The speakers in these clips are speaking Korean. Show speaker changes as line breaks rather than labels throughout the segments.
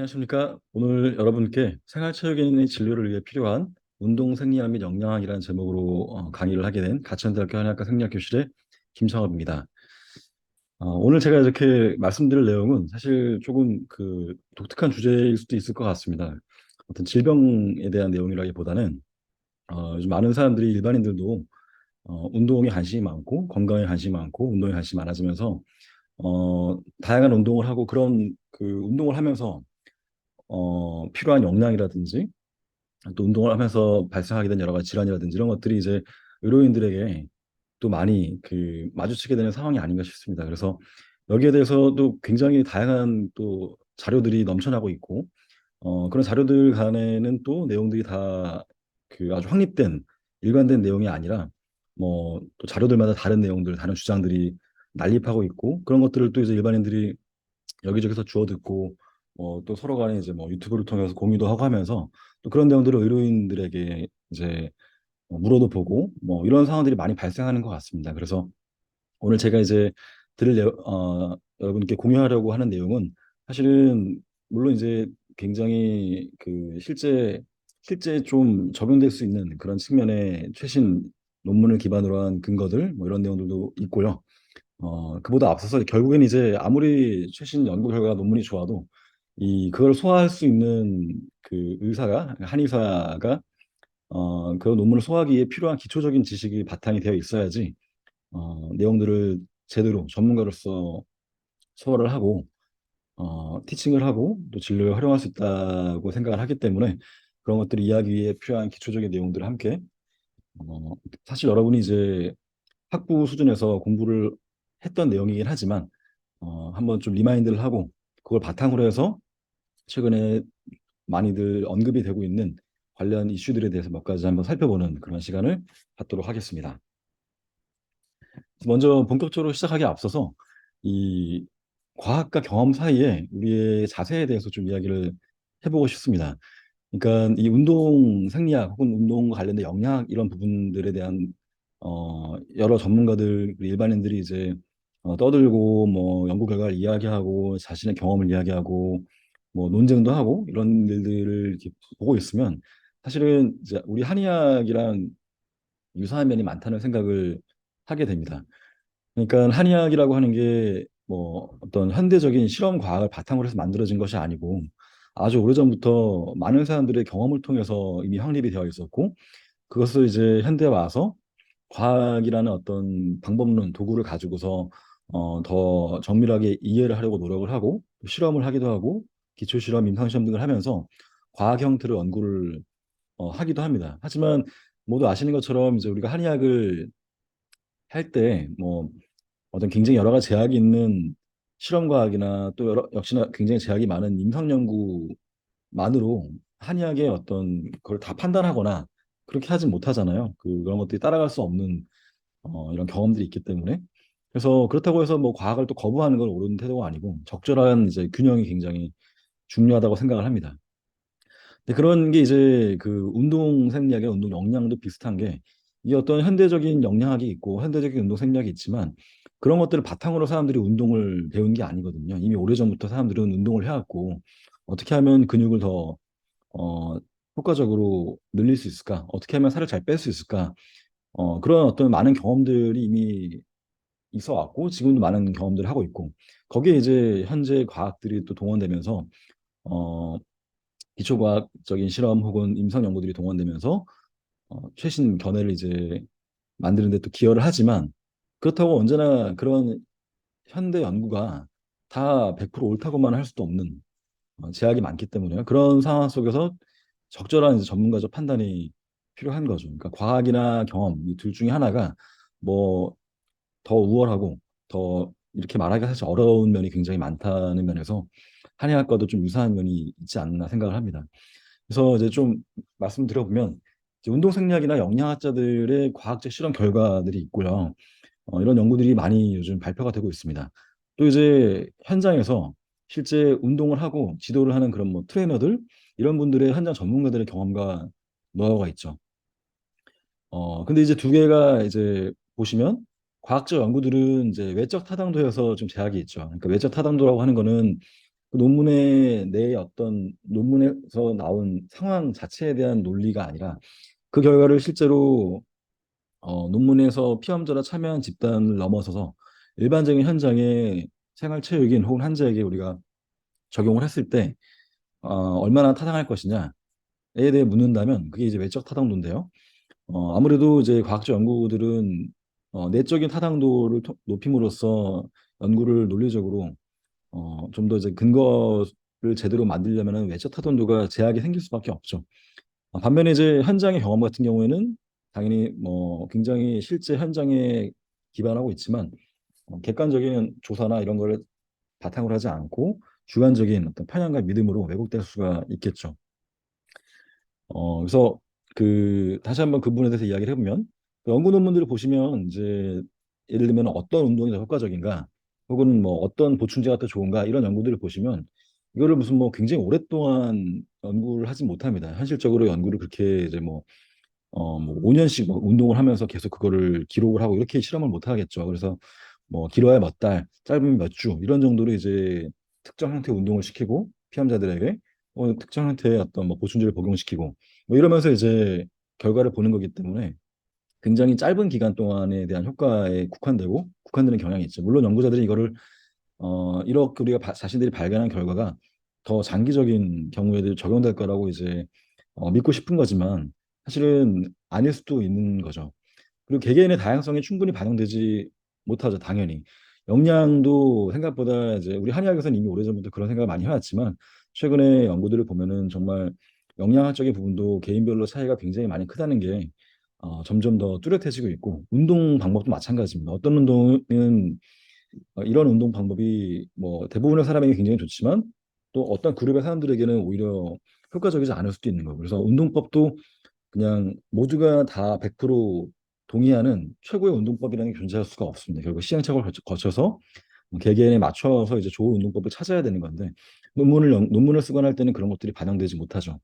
안녕하십니까. 오늘 여러분께 생활체육인의 진료를 위해 필요한 운동 생리학 및 영양학이라는 제목으로 강의를 하게 된 가천대학교 한의학과 생리학교실의 김성업입니다. 오늘 제가 이렇게 말씀드릴 내용은 사실 조금 독특한 주제일 수도 있을 것 같습니다. 어떤 질병에 대한 내용이라기보다는 요즘 많은 사람들이 일반인들도 운동에 관심이 많고 건강에 관심이 많고 운동에 관심이 많아지면서 다양한 운동을 하고 그런 운동을 하면서 필요한 역량이라든지 또 운동을 하면서 발생하게 된 여러 가지 질환이라든지 이런 것들이 이제 의료인들에게 또 많이 마주치게 되는 상황이 아닌가 싶습니다. 그래서 여기에 대해서도 굉장히 다양한 또 자료들이 넘쳐나고 있고 그런 자료들 간에는 또 내용들이 다 아주 확립된 일관된 내용이 아니라 뭐 또 자료들마다 다른 내용들, 다른 주장들이 난립하고 있고 그런 것들을 또 이제 일반인들이 여기저기서 주워 듣고 또 서로 간에 이제 뭐 유튜브를 통해서 공유도 하고 하면서 또 그런 내용들을 의료인들에게 이제 물어도 보고 뭐 이런 상황들이 많이 발생하는 것 같습니다. 그래서 오늘 제가 이제 여러분께 공유하려고 하는 내용은 사실은 물론 이제 굉장히 실제 좀 적용될 수 있는 그런 측면의 최신 논문을 기반으로 한 근거들 뭐 이런 내용들도 있고요. 그보다 앞서서 결국엔 이제 아무리 최신 연구 결과 논문이 좋아도 그걸 소화할 수 있는 한의사가 그 논문을 소화하기 위해 필요한 기초적인 지식이 바탕이 되어 있어야지 내용들을 제대로 전문가로서 소화를 하고 티칭을 하고 또 진료에 활용할 수 있다고 생각을 하기 때문에 그런 것들을 이해하기 위해 필요한 기초적인 내용들을 함께 어, 사실 여러분이 이제 학부 수준에서 공부를 했던 내용이긴 하지만 한번 좀 리마인드를 하고 그걸 바탕으로 해서 최근에 많이들 언급이 되고 있는 관련 이슈들에 대해서 몇 가지 한번 살펴보는 그런 시간을 갖도록 하겠습니다. 먼저 본격적으로 시작하기에 앞서서 이 과학과 경험 사이에 우리의 자세에 대해서 좀 이야기를 해보고 싶습니다. 그러니까 이 운동 생리학 혹은 운동 관련된 영양 이런 부분들에 대한 여러 전문가들 일반인들이 이제 떠들고 뭐 연구 결과를 이야기하고 자신의 경험을 이야기하고 뭐 논쟁도 하고 이런 일들을 이렇게 보고 있으면 사실은 이제 우리 한의학이랑 유사한 면이 많다는 생각을 하게 됩니다. 그러니까 한의학이라고 하는 게 뭐 어떤 현대적인 실험 과학을 바탕으로 해서 만들어진 것이 아니고 아주 오래전부터 많은 사람들의 경험을 통해서 이미 확립이 되어 있었고 그것을 이제 현대에 와서 과학이라는 어떤 방법론 도구를 가지고서 더 정밀하게 이해를 하려고 노력을 하고 실험을 하기도 하고 기초 실험, 임상 시험 등을 하면서 과학 형태로 연구를 하기도 합니다. 하지만 모두 아시는 것처럼 이제 우리가 한의학을 할 때 뭐 어떤 굉장히 여러 가지 제약이 있는 실험 과학이나 또 역시나 굉장히 제약이 많은 임상 연구만으로 한의학의 어떤 그걸 다 판단하거나 그렇게 하진 못하잖아요. 그런 것들이 따라갈 수 없는 이런 경험들이 있기 때문에 그래서 그렇다고 해서 뭐 과학을 또 거부하는 건 옳은 태도가 아니고 적절한 이제 균형이 굉장히 중요하다고 생각을 합니다. 근데 그런 게 이제 운동 생리학의 운동 역량도 비슷한 게 이 어떤 현대적인 역량학이 있고 현대적인 운동 생리학이 있지만 그런 것들을 바탕으로 사람들이 운동을 배운 게 아니거든요. 이미 오래전부터 사람들은 운동을 해왔고 어떻게 하면 근육을 더 어, 효과적으로 늘릴 수 있을까? 어떻게 하면 살을 잘 뺄 수 있을까? 그런 어떤 많은 경험들이 이미 있어 왔고 지금도 많은 경험들을 하고 있고 거기에 이제 현재 과학들이 또 동원되면서 어, 기초과학적인 실험 혹은 임상 연구들이 동원되면서 최신 견해를 이제 만드는 데 또 기여를 하지만 그렇다고 언제나 그런 현대 연구가 다 100% 옳다고만 할 수도 없는 제약이 많기 때문에 그런 상황 속에서 적절한 이제 전문가적 판단이 필요한 거죠. 그러니까 과학이나 경험 이 둘 중에 하나가 뭐 더 우월하고 더 이렇게 말하기가 사실 어려운 면이 굉장히 많다는 면에서 한의학과도 좀 유사한 면이 있지 않나 생각을 합니다. 그래서 이제 좀 말씀드려보면 이제 운동생리학이나 영양학자들의 과학적 실험 결과들이 있고요. 이런 연구들이 많이 요즘 발표가 되고 있습니다. 또 이제 현장에서 실제 운동을 하고 지도를 하는 그런 뭐 트레이너들 이런 분들의 현장 전문가들의 경험과 노하우가 있죠. 근데 이제 두 개가 이제 보시면 과학적 연구들은 이제 외적 타당도에서 좀 제약이 있죠. 그러니까 외적 타당도라고 하는 거는 그 논문의 내 어떤 논문에서 나온 상황 자체에 대한 논리가 아니라 그 결과를 실제로 논문에서 피험자로 참여한 집단을 넘어서서 일반적인 현장의 생활체육인 혹은 환자에게 우리가 적용을 했을 때 얼마나 타당할 것이냐에 대해 묻는다면 그게 이제 외적 타당도인데요. 아무래도 이제 과학적 연구들은 내적인 타당도를 높임으로써 연구를 논리적으로 좀 더 이제 근거를 제대로 만들려면은 외적 타당도가 제약이 생길 수밖에 없죠. 반면에 이제 현장의 경험 같은 경우에는 당연히 뭐 굉장히 실제 현장에 기반하고 있지만 객관적인 조사나 이런 걸 바탕으로 하지 않고 주관적인 어떤 편향과 믿음으로 왜곡될 수가 있겠죠. 그래서 그 다시 한번 그 부분에 대해서 이야기를 해보면 그 연구 논문들을 보시면 이제 예를 들면 어떤 운동이 더 효과적인가 혹은 뭐 어떤 보충제가 더 좋은가 이런 연구들을 보시면 이거를 무슨 뭐 굉장히 오랫동안 연구를 하지 못합니다. 현실적으로 연구를 그렇게 이제 뭐 5년씩 뭐 운동을 하면서 계속 그거를 기록을 하고 이렇게 실험을 못 하겠죠. 그래서 뭐 길어야 몇 달, 짧으면 몇 주 이런 정도로 이제 특정 형태의 운동을 시키고 피험자들에게 특정 형태의 어떤 뭐 보충제를 복용시키고 뭐 이러면서 이제 결과를 보는 거기 때문에 굉장히 짧은 기간 동안에 대한 효과에 국한되고 국한되는 경향이 있죠. 물론 연구자들이 이거를 이렇게 우리가 자신들이 발견한 결과가 더 장기적인 경우에도 적용될 거라고 이제 믿고 싶은 거지만 사실은 아닐 수도 있는 거죠. 그리고 개개인의 다양성이 충분히 반영되지 못하죠, 당연히. 역량도 생각보다 이제 우리 한의학에서는 이미 오래전부터 그런 생각을 많이 해왔지만 최근에 연구들을 보면은 정말 역량학적인 부분도 개인별로 차이가 굉장히 많이 크다는 게 점점 더 뚜렷해지고 있고 운동 방법도 마찬가지입니다. 어떤 운동은 이런 운동 방법이 뭐 대부분의 사람에게 굉장히 좋지만 또 어떤 그룹의 사람들에게는 오히려 효과적이지 않을 수도 있는 거고 그래서 운동법도 그냥 모두가 다 100% 동의하는 최고의 운동법이라는 게 존재할 수가 없습니다. 결국 시행착오를 거쳐서 개개인에 맞춰서 이제 좋은 운동법을 찾아야 되는 건데 논문을 쓰거나 할 때는 그런 것들이 반영되지 못하죠.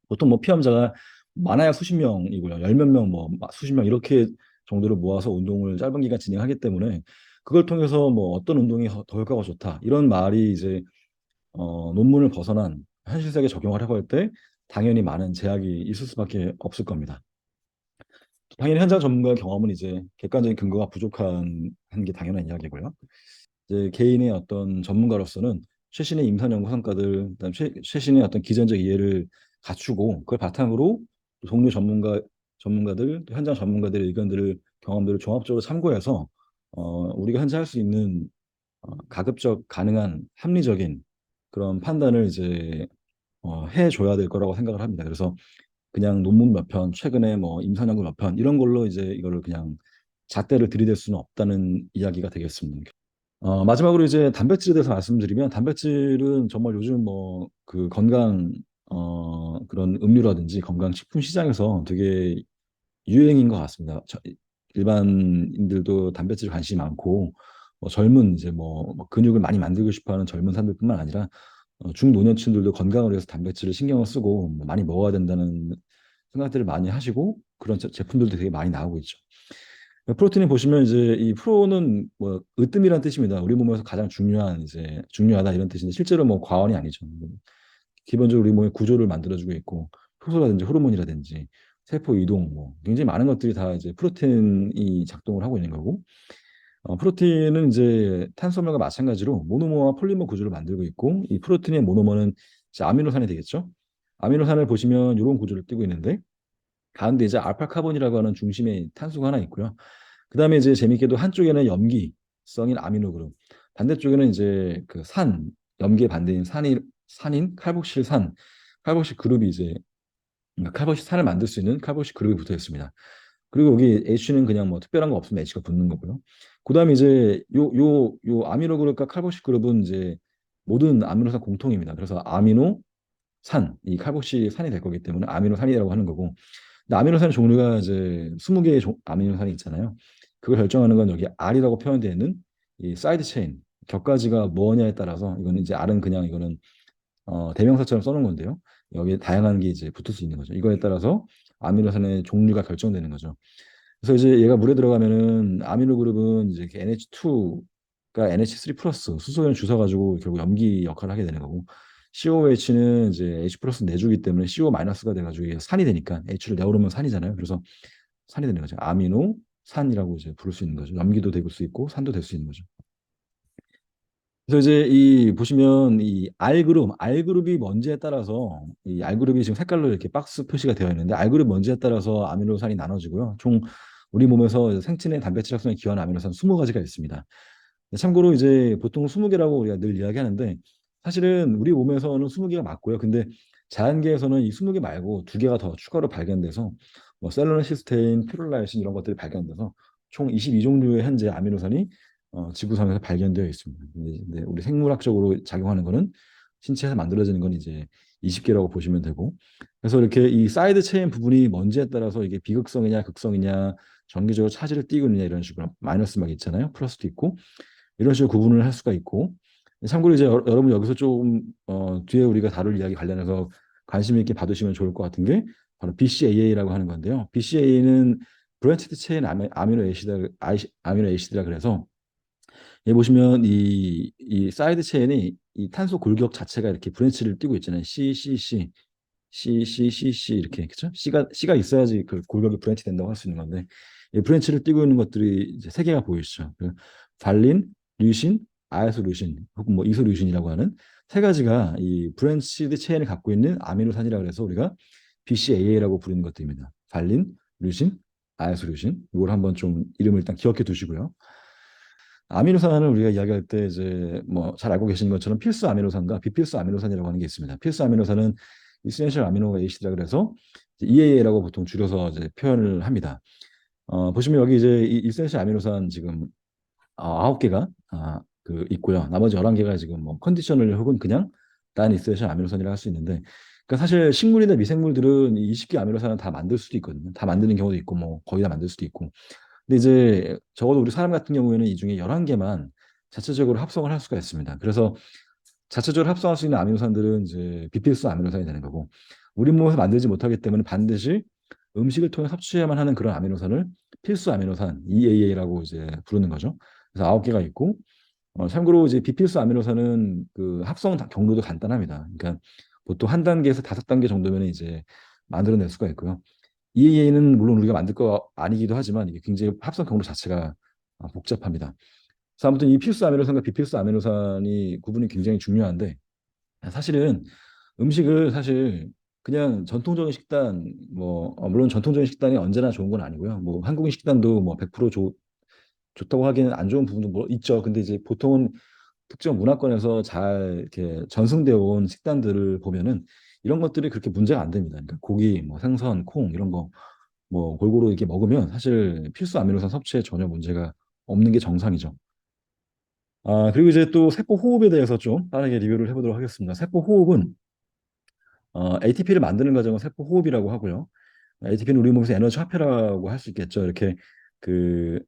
보통 뭐 피험자가 많아야 수십 명이고요. 열 몇 명, 뭐 수십 명 이렇게 정도를 모아서 운동을 짧은 기간 진행하기 때문에 그걸 통해서 뭐 어떤 운동이 더 효과가 좋다 이런 말이 이제 논문을 벗어난 현실 세계 적용하려고 할 때 당연히 많은 제약이 있을 수밖에 없을 겁니다. 당연히 현장 전문가의 경험은 이제 객관적인 근거가 부족한 게 당연한 이야기고요. 이제 개인의 어떤 전문가로서는 최신의 임상 연구 성과들, 그다음 최신의 어떤 기전적 이해를 갖추고 그걸 바탕으로 동료 전문가들, 또 현장 전문가들의 의견들을 경험들을 종합적으로 참고해서 우리가 현재 할 수 있는 가급적 가능한 합리적인 그런 판단을 이제 해줘야 될 거라고 생각을 합니다. 그래서 그냥 논문 몇 편, 최근에 뭐 임상 연구 몇 편 이런 걸로 이제 이거를 그냥 잣대를 들이댈 수는 없다는 이야기가 되겠습니다. 마지막으로 이제 단백질에 대해서 말씀드리면 단백질은 정말 요즘 뭐 그 건강 그런 음료라든지 건강 식품 시장에서 되게 유행인 것 같습니다. 일반인들도 단백질 관심이 많고 뭐 젊은 이제 뭐 근육을 많이 만들고 싶어하는 젊은 사람들뿐만 아니라 중노년층들도 건강을 위해서 단백질을 신경을 쓰고 뭐 많이 먹어야 된다는 생각들을 많이 하시고 그런 제품들도 되게 많이 나오고 있죠. 프로틴이 보시면 이제 이 프로는 뭐 으뜸이란 뜻입니다. 우리 몸에서 가장 중요한 이제 중요하다 이런 뜻인데 실제로 뭐 과언이 아니죠. 기본적으로 우리 몸의 구조를 만들어주고 있고 효소라든지 호르몬이라든지 세포 이동 뭐 굉장히 많은 것들이 다 이제 프로틴이 작동을 하고 있는 거고 프로틴은 이제 탄수화물과 마찬가지로 모노머와 폴리머 구조를 만들고 있고 이 프로틴의 모노머는 이제 아미노산이 되겠죠. 아미노산을 보시면 이런 구조를 띠고 있는데 가운데 이제 알파 카본이라고 하는 중심의 탄수가 하나 있고요. 그다음에 이제 재밌게도 한쪽에는 염기성인 아미노 그룹, 반대쪽에는 이제 그 염기의 반대인 산인 칼복실 그룹이 이제 그러니까 칼복실 산을 만들 수 있는 칼복실 그룹이 붙어 있습니다. 그리고 여기 H는 그냥 뭐 특별한 거 없으면 H가 붙는 거고요. 그다음에 이제 요 아미노 그룹과 칼복실 그룹은 이제 모든 아미노산 공통입니다. 그래서 이 칼복실 산이 될 거기 때문에 아미노산이라고 하는 거고 아미노산 종류가 이제 20개의 아미노산이 있잖아요. 그걸 결정하는 건 여기 R이라고 표현되어 있는 이 사이드 체인 격가지가 뭐냐에 따라서 이거는 이제 R은 그냥 이거는 대명사처럼 써놓은 건데요. 여기에 다양한 게 이제 붙을 수 있는 거죠. 이거에 따라서 아미노산의 종류가 결정되는 거죠. 그래서 이제 얘가 물에 들어가면은 아미노 그룹은 이제 NH2 NH3 플러스 수소연을 주워가지고 결국 염기 역할을 하게 되는 거고 COOH는 이제 H 플러스 내주기 때문에 CO 마이너스가 돼가지고 이게 산이 되니까 H를 내오르면 산이잖아요. 그래서 산이 되는 거죠. 아미노 산이라고 이제 부를 수 있는 거죠. 염기도 될 수 있고 산도 될 수 있는 거죠. 그래서 이제 이 보시면 이 R 그룹이 뭔지에 따라서 이 R 그룹이 지금 색깔로 이렇게 박스 표시가 되어 있는데 R 그룹 뭔지에 따라서 아미노산이 나눠지고요. 총 우리 몸에서 생체내 단백질 합성에 기여하는 아미노산 20가지가 있습니다. 참고로 이제 보통 20개라고 우리가 늘 이야기하는데 사실은 우리 몸에서는 20개가 맞고요. 근데 자연계에서는 이 20개 말고 두 개가 더 추가로 발견돼서 뭐 셀룰로시스테인, 퓨럴라이신 이런 것들이 발견돼서 총 22종류의 현재 아미노산이 지구상에서 발견되어 있습니다. 근데 우리 생물학적으로 작용하는 거는 신체에서 만들어지는 건 이제 20개라고 보시면 되고 그래서 이렇게 이 사이드 체인 부분이 뭔지에 따라서 이게 비극성이냐 극성이냐 정기적으로 차지를 띄고 있느냐 이런 식으로 마이너스 막 있잖아요. 플러스도 있고 이런 식으로 구분을 할 수가 있고 참고로 이제 여러분 여기서 좀 뒤에 우리가 다룰 이야기 관련해서 관심 있게 봐두시면 좋을 것 같은 게 바로 BCAA라고 하는 건데요. BCAA는 브랜치드 체인 아미노 애시드라 그래서 여기 보시면 이 사이드 체인이 이 탄소 골격 자체가 이렇게 브랜치를 띄고 있잖아요. C 이렇게 그죠? C가 있어야지 그 골격이 브랜치 된다고 할 수 있는 건데 이 브랜치를 띄고 있는 것들이 이제 세 개가 보이시죠. 그 발린, 류신, 아이소류신 혹은 뭐 이소류신이라고 하는 세 가지가 이 브랜치드 체인을 갖고 있는 아미노산이라 그래서 우리가 BCAA라고 부르는 것들입니다. 발린, 류신, 아이소류신 이걸 한번 좀 이름을 일단 기억해 두시고요. 아미노산을 우리가 이야기할 때 이제 뭐 잘 알고 계시는 것처럼 필수 아미노산과 비필수 아미노산이라고 하는 게 있습니다. 필수 아미노산은 이센셜 아미노 에이시드라 그래서 EAA라고 보통 줄여서 이제 표현을 합니다. 보시면 여기 이제 이 이센셜 아미노산 지금 9개가 그 있고요. 나머지 11개가 지금 뭐 컨디셔널 혹은 그냥 단 이센셜 아미노산이라 할 수 있는데 그러니까 사실 식물이나 미생물들은 이 20개 아미노산을 다 만들 수도 있거든요. 다 만드는 경우도 있고 뭐 거의 다 만들 수도 있고 근데 이제 적어도 우리 사람 같은 경우에는 이 중에 11개만 자체적으로 합성을 할 수가 있습니다. 그래서 자체적으로 합성할 수 있는 아미노산들은 이제 비필수 아미노산이 되는 거고 우리 몸에서 만들지 못하기 때문에 반드시 음식을 통해 섭취해야만 하는 그런 아미노산을 필수 아미노산 EAA라고 이제 부르는 거죠. 그래서 9개가 있고 참고로 이제 비필수 아미노산은 그 합성 경로도 간단합니다. 그러니까 보통 한 단계에서 5단계 정도면 이제 만들어낼 수가 있고요. EAA는 물론 우리가 만들 거 아니기도 하지만 이게 굉장히 합성 경로 자체가 복잡합니다. 그래서 아무튼 이 필수 아미노산과 비필수 아미노산이 구분이 굉장히 중요한데 사실은 음식을 사실 그냥 전통적인 식단 뭐 물론 전통적인 식단이 언제나 좋은 건 아니고요. 뭐 한국인 식단도 뭐 100% 좋다고 하기는 안 좋은 부분도 뭐 있죠. 근데 이제 보통은 특정 문화권에서 잘 이렇게 전승되어 온 식단들을 보면은 이런 것들이 그렇게 문제가 안 됩니다. 그러니까 고기, 뭐 생선, 콩 이런 거 뭐 골고루 이렇게 먹으면 사실 필수 아미노산 섭취에 전혀 문제가 없는 게 정상이죠. 그리고 이제 또 세포 호흡에 대해서 좀 빠르게 리뷰를 해보도록 하겠습니다. 세포 호흡은 ATP를 만드는 과정을 세포 호흡이라고 하고요. ATP는 우리 몸에서 에너지 화폐라고 할 수 있겠죠. 이렇게 그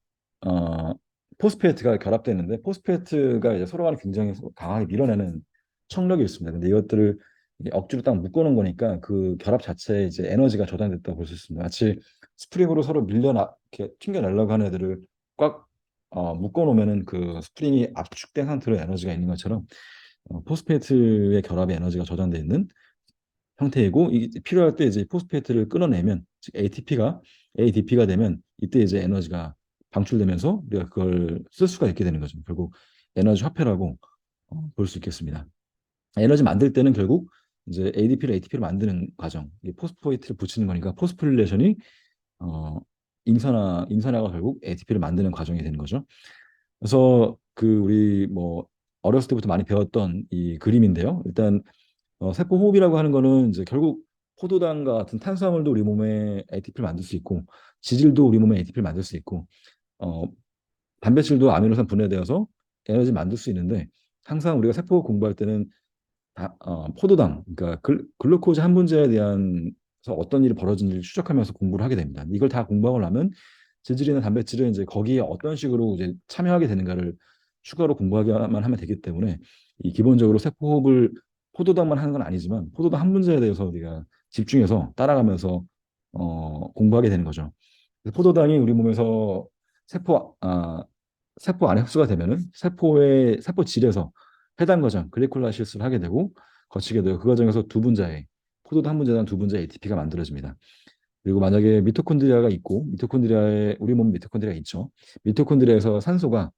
어, 포스페이트가 결합되는데 포스페이트가 이제 서로 간에 굉장히 강하게 밀어내는 청력이 있습니다. 근데 이것들을 이게 억지로 딱 묶어놓은 거니까 그 결합 자체에 이제 에너지가 저장됐다고 볼 수 있습니다. 마치 스프링으로 서로 이렇게 튕겨내려고 하는 애들을 꽉 묶어놓으면은 그 스프링이 압축된 상태로 에너지가 있는 것처럼 포스페이트의 결합에 에너지가 저장돼 있는 형태이고 이 필요할 때 이제 포스페이트를 끊어내면 즉 ADP가 되면 이때 이제 에너지가 방출되면서 우리가 그걸 쓸 수가 있게 되는 거죠. 결국 에너지 화폐라고 볼 수 있겠습니다. 에너지 만들 때는 결국 이제 ADP를 ATP를 만드는 과정, 이 포스페이트를 붙이는 거니까 포스포릴레이션이 어, 인산화가 결국 ATP를 만드는 과정이 되는 거죠. 그래서 그 우리 뭐 어렸을 때부터 많이 배웠던 이 그림인데요. 일단 세포 호흡이라고 하는 거는 이제 결국 포도당과 같은 탄수화물도 우리 몸에 ATP를 만들 수 있고 지질도 우리 몸에 ATP를 만들 수 있고 어, 단백질도 아미노산 분해되어서 에너지 만들 수 있는데 항상 우리가 세포 공부할 때는 포도당 그러니까 글루코즈 한 분자에 대한 어떤 일이 벌어진지를 추적하면서 공부를 하게 됩니다. 이걸 다 공부하고 나면 지질이나 단백질은 이제 거기에 어떤 식으로 이제 참여하게 되는가를 추가로 공부하기만 하면 되기 때문에 이 기본적으로 세포호흡을 포도당만 하는 건 아니지만 포도당 한 문제에 대해서 우리가 집중해서 따라가면서 공부하게 되는 거죠. 그래서 포도당이 우리 몸에서 세포 세포 안에 흡수가 되면은 세포의 세포 질에서 해당 과정 글리콜라시스를 하게 되고 거치게 되고 그 과정에서 두 분자의 포도도 한 분자당 두 분자의 ATP가 만들어집니다. 그리고 만약에 미토콘드리아가 있고 미토콘드리아에 우리 몸 미토콘드리아가 있죠. 미토콘드리아에서 산소가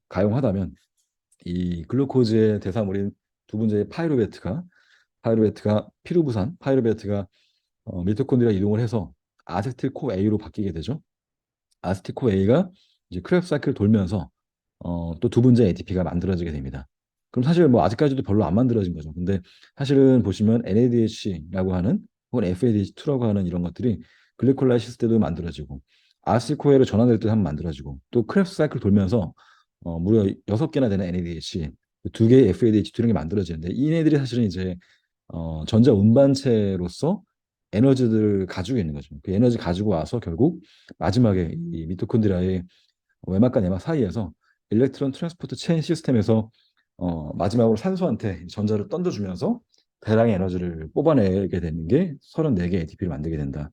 가용하다면 이 글루코즈의 대사물인 두 분자의 파이루베트가 피루부산 파이루베트가 미토콘드리아 이동을 해서 아세틸코A로 바뀌게 되죠. 아세틸코A가 이제 크레브 사이클을 돌면서 또 두 분자의 ATP가 만들어지게 됩니다. 그럼 사실 뭐 아직까지도 별로 안 만들어진 거죠. 근데 사실은 보시면 NADH라고 하는 혹은 FADH2라고 하는 이런 것들이 글리콜라이시스 때도 만들어지고 아세틸코A로 전환될 때 한번 만들어지고 또 크레브 사이클 돌면서 무려 6개나 되는 NADH, 2개의 FADH2 이런 게 만들어지는데 이네들이 사실은 이제 전자 운반체로서 에너지들을 가지고 있는 거죠. 그 에너지 가지고 와서 결국 마지막에 이 미토콘드리아의 외막과 내막 사이에서 일렉트론 트랜스포트 체인 시스템에서 마지막으로 산소한테 전자를 던져주면서 대량의 에너지를 뽑아내게 되는 게 34개 ATP를 만들게 된다.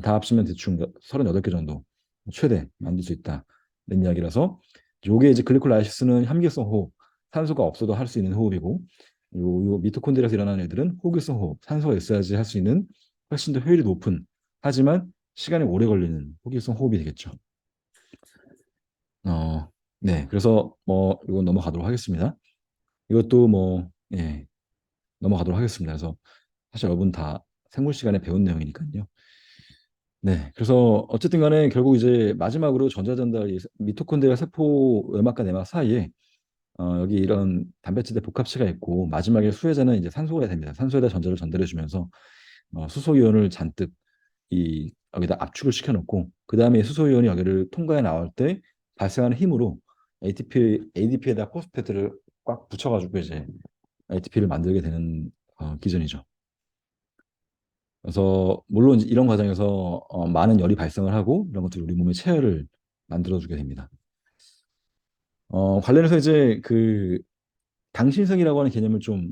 다 합치면 대충 38개 정도 최대 만들 수 있다. 는 이야기라서 요게 이제 글리콜라이시스는 함기성 호흡, 산소가 없어도 할 수 있는 호흡이고 요 미토콘드리아에서 일어나는 애들은 호기성 호흡, 산소가 있어야지 할 수 있는 훨씬 더 효율이 높은 하지만 시간이 오래 걸리는 호기성 호흡이 되겠죠. 네, 그래서 뭐 이건 넘어가도록 하겠습니다. 이것도 뭐 예, 넘어가도록 하겠습니다. 그래서 사실 여러분 다 생물 시간에 배운 내용이니까요. 네, 그래서 어쨌든 간에 결국 이제 마지막으로 전자전달 미토콘드리아 세포 외막과 내막 사이에 여기 이런 단백질의 복합체가 있고 마지막에 수혜자는 이제 산소가 됩니다. 산소에다 전자를 전달해주면서 수소이온을 잔뜩 이 여기다 압축을 시켜놓고 그 다음에 수소이온이 여기를 통과해 나올 때 발생하는 힘으로 ADP에다 포스페트를 꽉 붙여가지고 이제 ATP를 만들게 되는 기전이죠. 그래서 물론 이제 이런 과정에서 많은 열이 발생을 하고 이런 것들이 우리 몸의 체열을 만들어주게 됩니다. 관련해서 이제 그 당신성이라고 하는 개념을 좀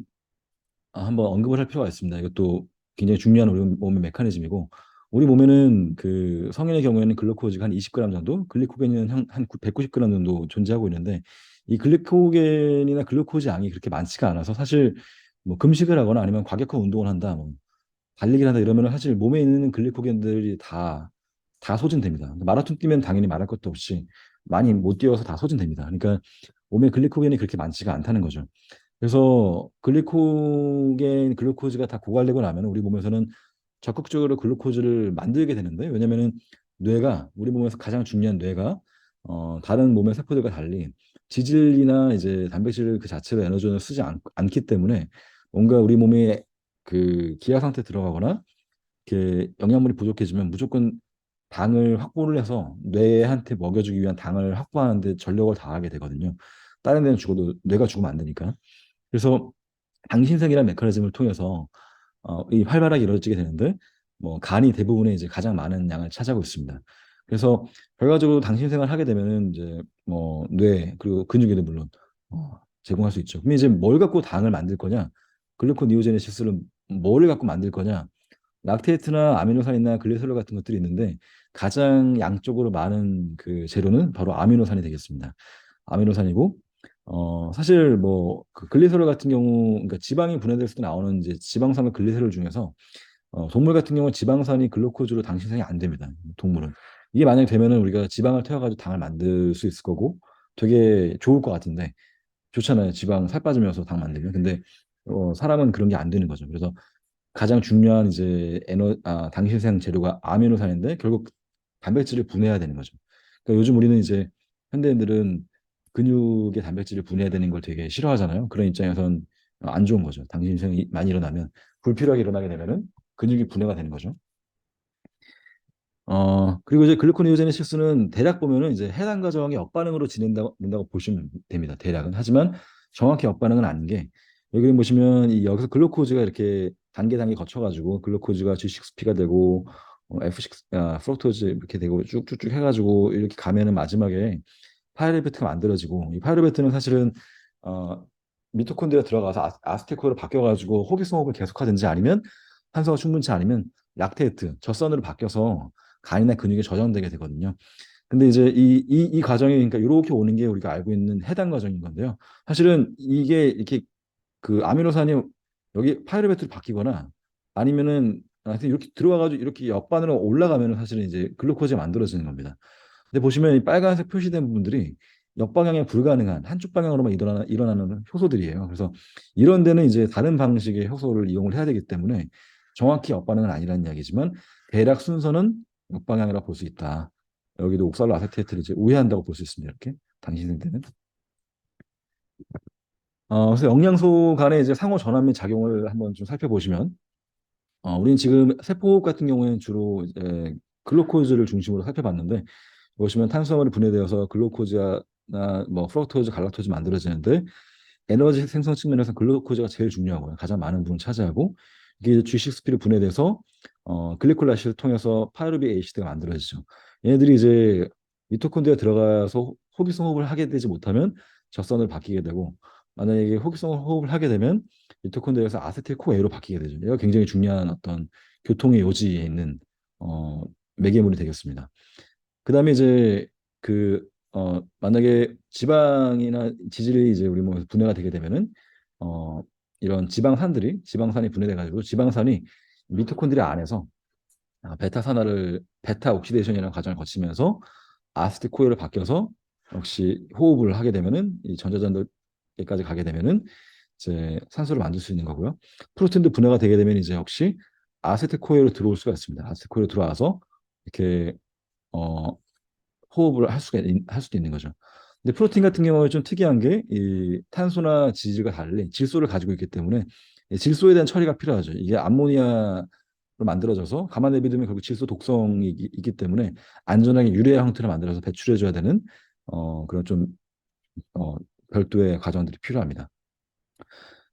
한번 언급을 할 필요가 있습니다. 이것도 굉장히 중요한 우리 몸의 메커니즘이고 우리 몸에는 그 성인의 경우에는 글루코즈가 한 20g 정도, 글리코겐은 한 190g 정도 존재하고 있는데 이 글리코겐이나 글루코즈 양이 그렇게 많지가 않아서 사실 뭐 금식을 하거나 아니면 과격한 운동을 한다, 뭐 달리기를 한다 이러면 사실 몸에 있는 글리코겐들이 다 소진됩니다. 마라톤 뛰면 당연히 말할 것도 없이 많이 못 뛰어서 다 소진됩니다. 그러니까 몸에 글리코겐이 그렇게 많지가 않다는 거죠. 그래서 글루코즈가 다 고갈되고 나면 우리 몸에서는 적극적으로 글루코즈를 만들게 되는데 왜냐면은 뇌가 우리 몸에서 가장 중요한 뇌가 다른 몸의 세포들과 달리 지질이나 이제 단백질 그 자체로 에너지를 쓰지 않기 때문에 뭔가 우리 몸에 그 기아 상태 들어가거나 이렇게 영양분이 부족해지면 무조건 당을 확보를 해서 뇌한테 먹여주기 위한 당을 확보하는데 전력을 다하게 되거든요. 다른 데는 죽어도 뇌가 죽으면 안 되니까. 그래서 당신생이라는 메커니즘을 통해서 이 활발하게 이루어지게 되는데 뭐 간이 대부분의 이제 가장 많은 양을 차지하고 있습니다. 그래서 결과적으로 당신생을 하게 되면은 이제 뭐 뇌 그리고 근육에도 물론 제공할 수 있죠. 그럼 이제 뭘 갖고 당을 만들 거냐? 글루코니오제네시스를 뭘 갖고 만들 거냐? 락테이트나 아미노산이나 글리세롤 같은 것들이 있는데 가장 양적으로 많은 그 재료는 바로 아미노산이 되겠습니다. 아미노산이고 사실 뭐그 글리세롤 같은 경우 그러니까 지방이 분해될 때 나오는 이제 지방산과 글리세롤 중에서 동물 같은 경우는 지방산이 글루코즈로 당신성이 안 됩니다. 동물은 이게 만약에 되면은 우리가 지방을 태워가지고 당을 만들 수 있을 거고 되게 좋을 것 같은데 좋잖아요. 지방 살 빠지면서 당 만들면 근데 사람은 그런 게 안 되는 거죠. 그래서 가장 중요한 이제 당신생 재료가 아미노산인데 결국 단백질을 분해해야 되는 거죠. 그러니까 요즘 우리는 이제 현대인들은 근육의 단백질을 분해해야 되는 걸 되게 싫어하잖아요. 그런 입장에선 안 좋은 거죠. 당신생이 많이 일어나면 불필요하게 일어나게 되면은 근육이 분해가 되는 거죠. 그리고 이제 글루코니오제네시스는 대략 보면은 이제 해당 과정이 역반응으로 진행된다고 보시면 됩니다. 대략은. 하지만 정확히 역반응은 아닌 게 여기 보시면 이 여기서 글루코즈가 이렇게 단계 단계 거쳐가지고 글루코즈가 G6P가 되고 F6 프럭토즈 이렇게 되고 쭉쭉쭉 해가지고 이렇게 가면은 마지막에 파이르베트가 만들어지고 이 파이르베트는 사실은 어, 미토콘드리아 들어가서 아스테코로 바뀌어가지고 호기성호흡을 계속하든지 아니면 산소가 충분치 않으면 락테이트 젖산으로 바뀌어서 간이나 근육에 저장되게 되거든요. 근데 이제 이 과정이 그러니까 이렇게 오는 게 우리가 알고 있는 해당 과정인 건데요. 사실은 이게 이렇게 그 아미노산이 여기 파이르베트로 바뀌거나 아니면은 하여튼 이렇게 들어와가지고 이렇게 옆반으로 올라가면은 사실은 이제 글루코즈가 만들어지는 겁니다. 근데 보시면 이 빨간색 표시된 부분들이 역방향에 불가능한 한쪽 방향으로만 일어나는 효소들이에요. 그래서 이런 데는 이제 다른 방식의 효소를 이용을 해야 되기 때문에 정확히 역반응은 아니라는 이야기지만 대략 순서는 역방향이라 볼 수 있다. 여기도 옥살로 아세테트를 이제 우회한다고 볼 수 있습니다. 이렇게 당신생 때는. 그래서 영양소 간의 이제 상호 전환 및 작용을 한번 좀 살펴보시면, 우리는 지금 세포 같은 경우에는 주로 이제 글루코즈를 중심으로 살펴봤는데, 보시면 탄수화물이 분해되어서 글루코즈나 뭐 프럭토즈, 갈락토즈 만들어지는데 에너지 생성 측면에서 글루코즈가 제일 중요하고요. 가장 많은 부분을 차지하고 이게 G6P로 분해돼서 글리콜라시를 통해서 파이루빅 에이시드가 만들어지죠. 얘네들이 이제 미토콘드리아에 들어가서 호기성 호흡을 하게 되지 못하면 적선을 바뀌게 되고 만약에 호기성 호흡을 하게 되면 미토콘드리아에서 아세틸 코에로 바뀌게 되죠. 얘가 굉장히 중요한 어떤 교통의 요지에 있는 어, 매개물이 되겠습니다. 그다음에 이제 만약에 지방이나 지질이 이제 우리 몸에서 분해가 되게 되면은 어 이런 지방산이 분해돼 가지고 지방산이 미토콘드리아 안에서 베타 옥시데이션이라는 과정을 거치면서 아세틸코일로 바뀌어서 역시 호흡을 하게 되면은 이 전자전도까지 가게 되면은 이제 산소를 만들 수 있는 거고요. 프로틴도 분해가 되게 되면 이제 역시 아세틸코일로 들어올 수가 있습니다. 아세틸코일로 들어와서 이렇게 어 호흡을 할 수도 있는 거죠. 근데 프로틴 같은 경우에 좀 특이한 게 이 탄소나 지질과 달리 질소를 가지고 있기 때문에 이 질소에 대한 처리가 필요하죠. 이게 암모니아로 만들어져서 가만 내비두면 결국 질소 독성이 있기 때문에 안전하게 유래화 형태로 만들어서 배출해줘야 되는 그런 좀 어, 별도의 과정들이 필요합니다.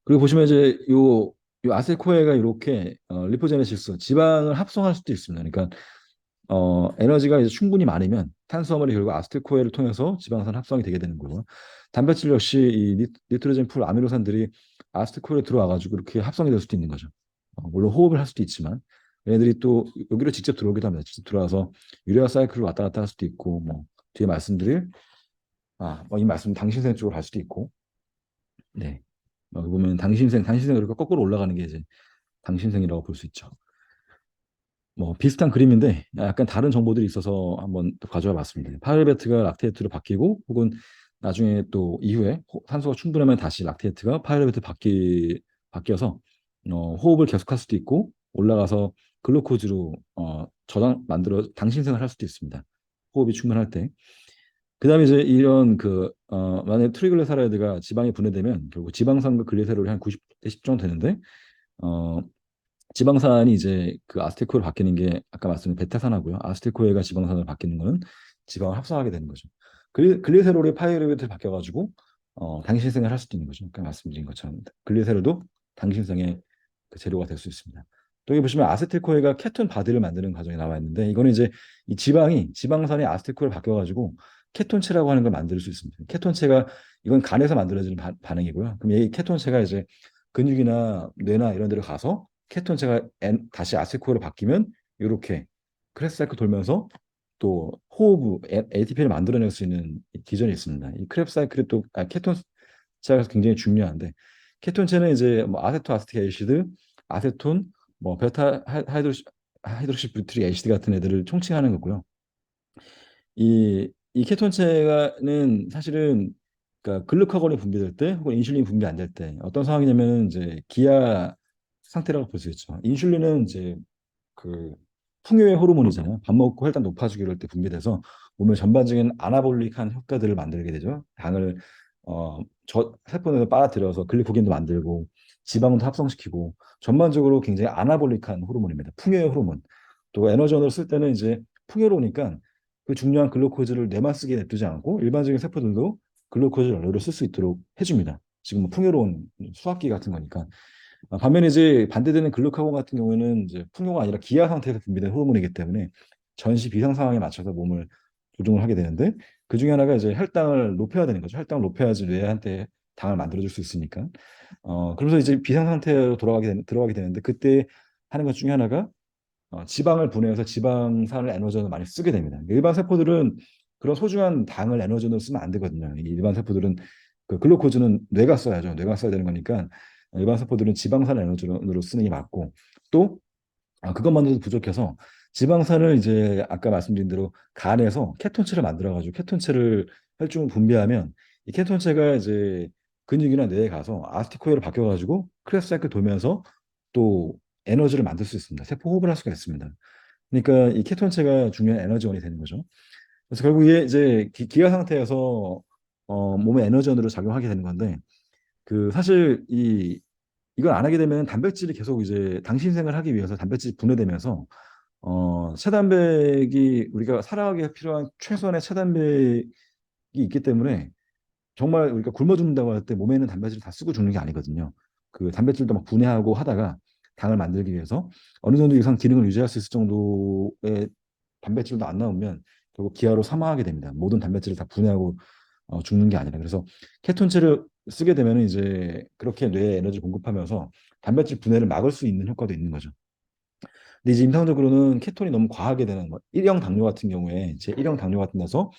그리고 보시면 이제 요 아세코에가 이렇게 리포제네시스 지방을 합성할 수도 있습니다. 그러니까 에너지가 이제 충분히 많으면 탄수화물이 결국 아세틸코에를 통해서 지방산 합성이 되게 되는 거고요. 단백질 역시 이 니트로젠 풀 아미노산들이 아세틸코에에 들어와가지고 이렇게 합성이 될 수도 있는 거죠. 물론 호흡을 할 수도 있지만 얘네들이 또 여기로 직접 들어오기도 합니다. 직접 들어와서 유래화 사이클을 왔다 갔다 할 수도 있고 뭐 뒤에 말씀드릴 뭐이 말씀 당신생 쪽으로 갈 수도 있고 네. 여기 보면 당신생 이렇게 거꾸로 올라가는 게 이제 당신생이라고 볼 수 있죠. 뭐 비슷한 그림인데 약간 다른 정보들이 있어서 한번 또 가져와 봤습니다. 파이르베트가 락테이트로 바뀌고 혹은 나중에 또 이후에 산소가 충분하면 다시 락테이트가 파이르베트 바뀌어서 호흡을 계속할 수도 있고 올라가서 글루코즈로 저장 만들어 당신생을 할 수도 있습니다. 호흡이 충분할 때. 그다음에 이제 이런 만약 트리글리세라이드가 지방이 분해되면 결국 지방산과 글리세롤이 한 90대 10 정도 되는데 어, 지방산이 이제 그 아세틸코에로 바뀌는 게 아까 말씀드린 베타산하고요. 아세틸코에가 지방산으로 바뀌는 거는 지방을 합성하게 되는 거죠. 글리세롤이 파이르베트로 바뀌어가지고 당신생을 할 수도 있는 거죠. 아까 말씀드린 것처럼 글리세롤도 당신생의 그 재료가 될 수 있습니다. 또 여기 보시면 아세틸코에가 케톤 바디를 만드는 과정이 나와 있는데 이거는 이제 이 지방산이 아세틸코에로 바뀌어가지고 케톤체라고 하는 걸 만들 수 있습니다. 케톤체가 이건 간에서 만들어지는 반응이고요. 그럼 이 케톤체가 이제 근육이나 뇌나 이런 데로 가서 케톤체가 다시 아세코로 바뀌면 이렇게 크레스 사이클 돌면서 또 호흡 ATP를 만들어낼 수 있는 기전이 있습니다. 이 크레스 사이클이 또 케톤체가 굉장히 중요한데 케톤체는 이제 뭐 아세토아세틱 애시드, 아세톤, 뭐 베타 하이드록시 뷰트릭 애시드 같은 애들을 총칭하는 거고요. 이 케톤체가는 사실은 그러니까 글루카곤이 분비될 때 혹은 인슐린이 분비 안 될 때 어떤 상황이냐면 이제 기아 상태라고 볼 수 있죠. 인슐린은 이제 그 풍요의 호르몬이잖아요. 밥 먹고 혈당 높아지고 이럴 때 분비돼서 몸의 전반적인 아나볼릭한 효과들을 만들게 되죠. 당을 세포 내로 빨아들여서 글리코겐도 만들고 지방도 합성시키고 전반적으로 굉장히 아나볼릭한 호르몬입니다. 풍요의 호르몬. 또 에너지원으로 쓸 때는 이제 풍요로우니까 그 중요한 글루코즈를 뇌만 쓰게 냅두지 않고 일반적인 세포들도 글루코즈를 원료로 쓸 수 있도록 해줍니다. 지금 뭐 풍요로운 수학기 같은 거니까. 반면에 이제 반대되는 글루카곤 같은 경우에는 이제 풍요가 아니라 기아 상태에서 분비된 호르몬이기 때문에 전시 비상 상황에 맞춰서 몸을 조종을 하게 되는데 그 중에 하나가 이제 혈당을 높여야 되는 거죠. 혈당을 높여야지 뇌한테 당을 만들어줄 수 있으니까. 그러면서 이제 비상 상태로 들어가게 되는데 그때 하는 것 중에 하나가 지방을 분해해서 지방산을 에너지원을 많이 쓰게 됩니다. 일반 세포들은 그런 소중한 당을 에너지원으로 쓰면 안 되거든요. 이 일반 세포들은 그 글루코즈는 뇌가 써야죠. 뇌가 써야 되는 거니까 일반 세포들은 지방산 에너지원으로 쓰는 게 맞고 또 그것만으로도 부족해서 지방산을 이제 아까 말씀드린 대로 간에서 케톤체를 만들어가지고 케톤체를 혈중을 분비하면 이 케톤체가 이제 근육이나 뇌에 가서 아스티코에로 바뀌어가지고 크레스 사이클 돌면서 또 에너지를 만들 수 있습니다. 세포 호흡을 할 수가 있습니다. 그러니까 이 케톤체가 중요한 에너지원이 되는 거죠. 그래서 결국 이게 이제 기아 상태에서 몸의 에너지원으로 작용하게 되는 건데 그 사실 이 이걸 안 하게 되면 단백질이 계속 이제 당신생을 하기 위해서 단백질이 분해되면서 체단백이 우리가 살아가기 필요한 최소한의 체단백이 있기 때문에 정말 우리가 굶어 죽는다고 할 때 몸에 있는 단백질을 다 쓰고 죽는 게 아니거든요. 그 단백질도 막 분해하고 하다가 당을 만들기 위해서 어느 정도 이상 기능을 유지할 수 있을 정도의 단백질도 안 나오면 결국 기아로 사망하게 됩니다. 모든 단백질을 다 분해하고 죽는 게 아니라 그래서 케톤체를 쓰게 되면 이제 그렇게 뇌에 에너지 공급하면서 단백질 분해를 막을 수 있는 효과도 있는 거죠. 근데 이제 임상적으로는 케톤이 너무 과하게 되는 뭐 1형 당뇨 같은 경우에 제 1형 당뇨 같은 데서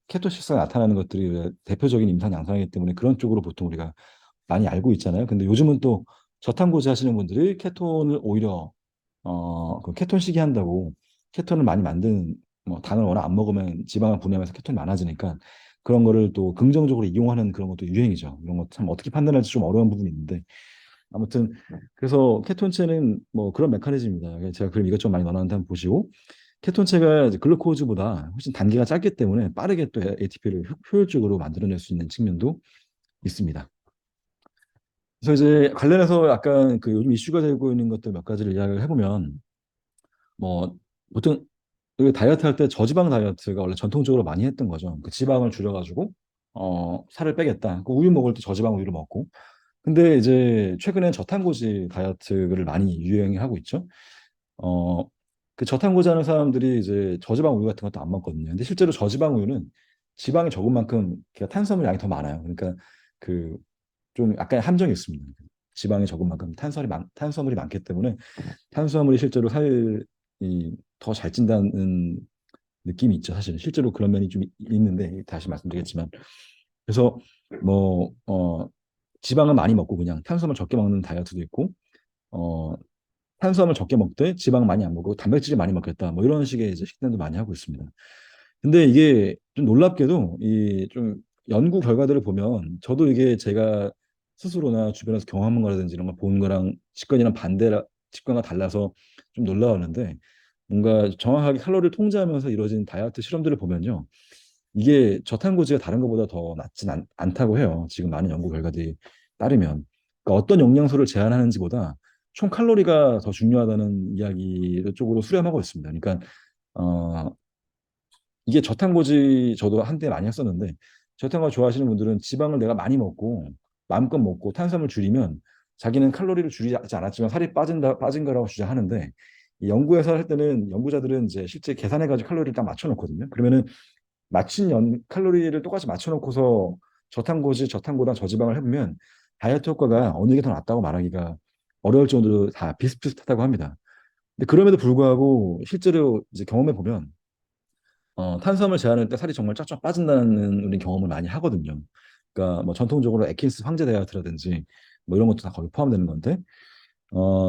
케토시스가 나타나는 것들이 대표적인 임상 양상이기 때문에 그런 쪽으로 보통 우리가 많이 알고 있잖아요. 근데 요즘은 또 저탄고지 하시는 분들이 케톤을 오히려 그 케톤 시기한다고 케톤을 많이 만드는 뭐 당을 워낙 안 먹으면 지방을 분해하면서 케톤이 많아지니까 그런 거를 또 긍정적으로 이용하는 그런 것도 유행이죠. 이런 거 참 어떻게 판단할지 좀 어려운 부분이 있는데 아무튼 그래서 케톤체는 뭐 그런 메커니즘입니다. 제가 그럼 이것 좀 많이 넣어놨는데 한번 보시고 케톤체가 이제 글루코즈보다 훨씬 단계가 짧기 때문에 빠르게 또 ATP를 효율적으로 만들어낼 수 있는 측면도 있습니다. 그래서 이제 관련해서 약간 그 요즘 이슈가 되고 있는 것들 몇 가지를 이야기를 해보면 뭐 보통 그 다이어트 할 때 저지방 다이어트가 원래 전통적으로 많이 했던 거죠. 그 지방을 줄여가지고 살을 빼겠다. 그 우유 먹을 때 저지방 우유를 먹고. 근데 이제 최근엔 저탄고지 다이어트를 많이 유행하고 있죠. 어, 그 저탄고지 하는 사람들이 이제 저지방 우유 같은 것도 안 먹거든요. 근데 실제로 저지방 우유는 지방이 적은 만큼 그 탄수화물 양이 더 많아요. 그러니까 그 좀 약간 함정이 있습니다. 지방이 적은 만큼 탄수화물이 많기 때문에 탄수화물이 실제로 살이 더 잘 찐다는 느낌이 있죠. 사실은 실제로 그런 면이 좀 있는데 다시 말씀드리겠지만 그래서 뭐 지방을 많이 먹고 그냥 탄수화물 적게 먹는 다이어트도 있고 어 탄수화물 적게 먹되 지방 많이 안 먹고 단백질을 많이 먹겠다. 뭐 이런 식의 이제 식단도 많이 하고 있습니다. 근데 이게 좀 놀랍게도 이 좀 연구 결과들을 보면 저도 이게 제가 스스로나 주변에서 경험한 거라든지 이런 걸 본 거랑 직관과 달라서 좀 놀라웠는데 뭔가 정확하게 칼로리를 통제하면서 이루어진 다이어트 실험들을 보면요. 이게 저탄고지가 다른 것보다 더 낫진 않다고 해요. 지금 많은 연구 결과들이 따르면. 그러니까 어떤 영양소를 제한하는지보다 총 칼로리가 더 중요하다는 이야기 쪽으로 수렴하고 있습니다. 그러니까 어, 이게 저탄고지 저도 한때 많이 했었는데 저탄고 좋아하시는 분들은 지방을 내가 많이 먹고 마음껏 먹고 탄수화물 줄이면 자기는 칼로리를 줄이지 않았지만 살이 빠진 거라고 주장하는데 이 연구에서 할 때는 연구자들은 이제 실제 계산해가지고 칼로리를 딱 맞춰놓거든요. 그러면은 칼로리를 똑같이 맞춰놓고서 저탄고당 저지방을 해보면 다이어트 효과가 어느 게 더 낫다고 말하기가 어려울 정도로 다 비슷비슷하다고 합니다. 근데 그럼에도 불구하고 실제로 이제 경험해 보면 탄수화물 제한할 때 살이 정말 쫙쫙 빠진다는 우리 경험을 많이 하거든요. 그러니까 뭐 전통적으로 애킨스 황제 다이어트라든지 뭐 이런 것도 다 거기 포함되는 건데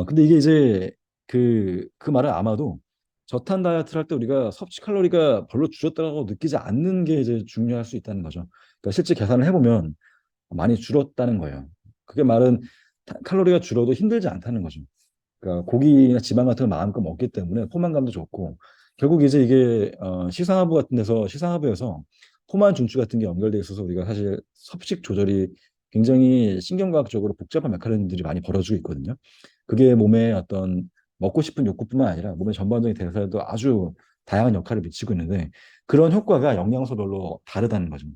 근데 이게 이제 그 말은 아마도 저탄 다이어트를 할 때 우리가 섭취 칼로리가 별로 줄었다고 느끼지 않는 게 이제 중요할 수 있다는 거죠. 그러니까 실제 계산을 해보면 많이 줄었다는 거예요. 그게 말은 칼로리가 줄어도 힘들지 않다는 거죠. 그러니까 고기나 지방 같은 걸 마음껏 먹기 때문에 포만감도 좋고 결국 이제 이게 시상하부 같은 데서 시상하부에서 포만 중추 같은 게 연결돼 있어서 우리가 사실 섭식 조절이 굉장히 신경과학적으로 복잡한 메커니즘들이 많이 벌어지고 있거든요. 그게 몸에 어떤 먹고 싶은 욕구뿐만 아니라 몸의 전반적인 대사에도 아주 다양한 역할을 미치고 있는데 그런 효과가 영양소별로 다르다는 거죠.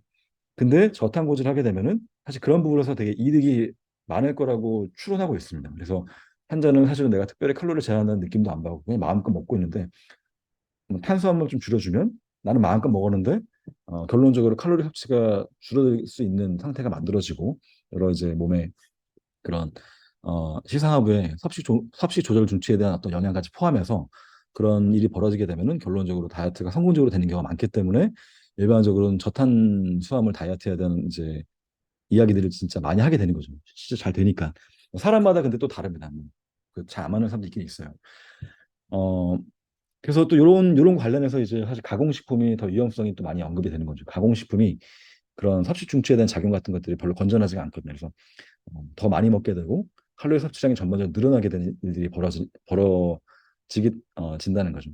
근데 저탄고지를 하게 되면은 사실 그런 부분에서 되게 이득이 많을 거라고 추론하고 있습니다. 그래서 환자는 사실은 내가 특별히 칼로리를 제한한다는 느낌도 안 받고 그냥 마음껏 먹고 있는데 탄수화물 좀 줄여주면 나는 마음껏 먹었는데 결론적으로 칼로리 섭취가 줄어들 수 있는 상태가 만들어지고 여러 이제 몸에 그런 시상하부의 섭식 조절 중추에 대한 어떤 영향까지 포함해서 그런 일이 벌어지게 되면은 결론적으로 다이어트가 성공적으로 되는 경우가 많기 때문에 일반적으로는 저탄수화물 다이어트에 대한 이제 이야기들을 진짜 많이 하게 되는 거죠. 진짜 잘 되니까. 사람마다 근데 또 다릅니다. 그잘 안 맞는 사람도 있긴 있어요. 어, 그래서 또 요런 관련해서 이제 사실 가공식품이 더 위험성이 또 많이 언급이 되는 거죠. 가공식품이 그런 섭취 중추에 대한 작용 같은 것들이 별로 건전하지가 않거든요. 그래서 더 많이 먹게 되고 칼로리 섭취량이 전반적으로 늘어나게 되는 일들이 벌어지게 진다는 거죠.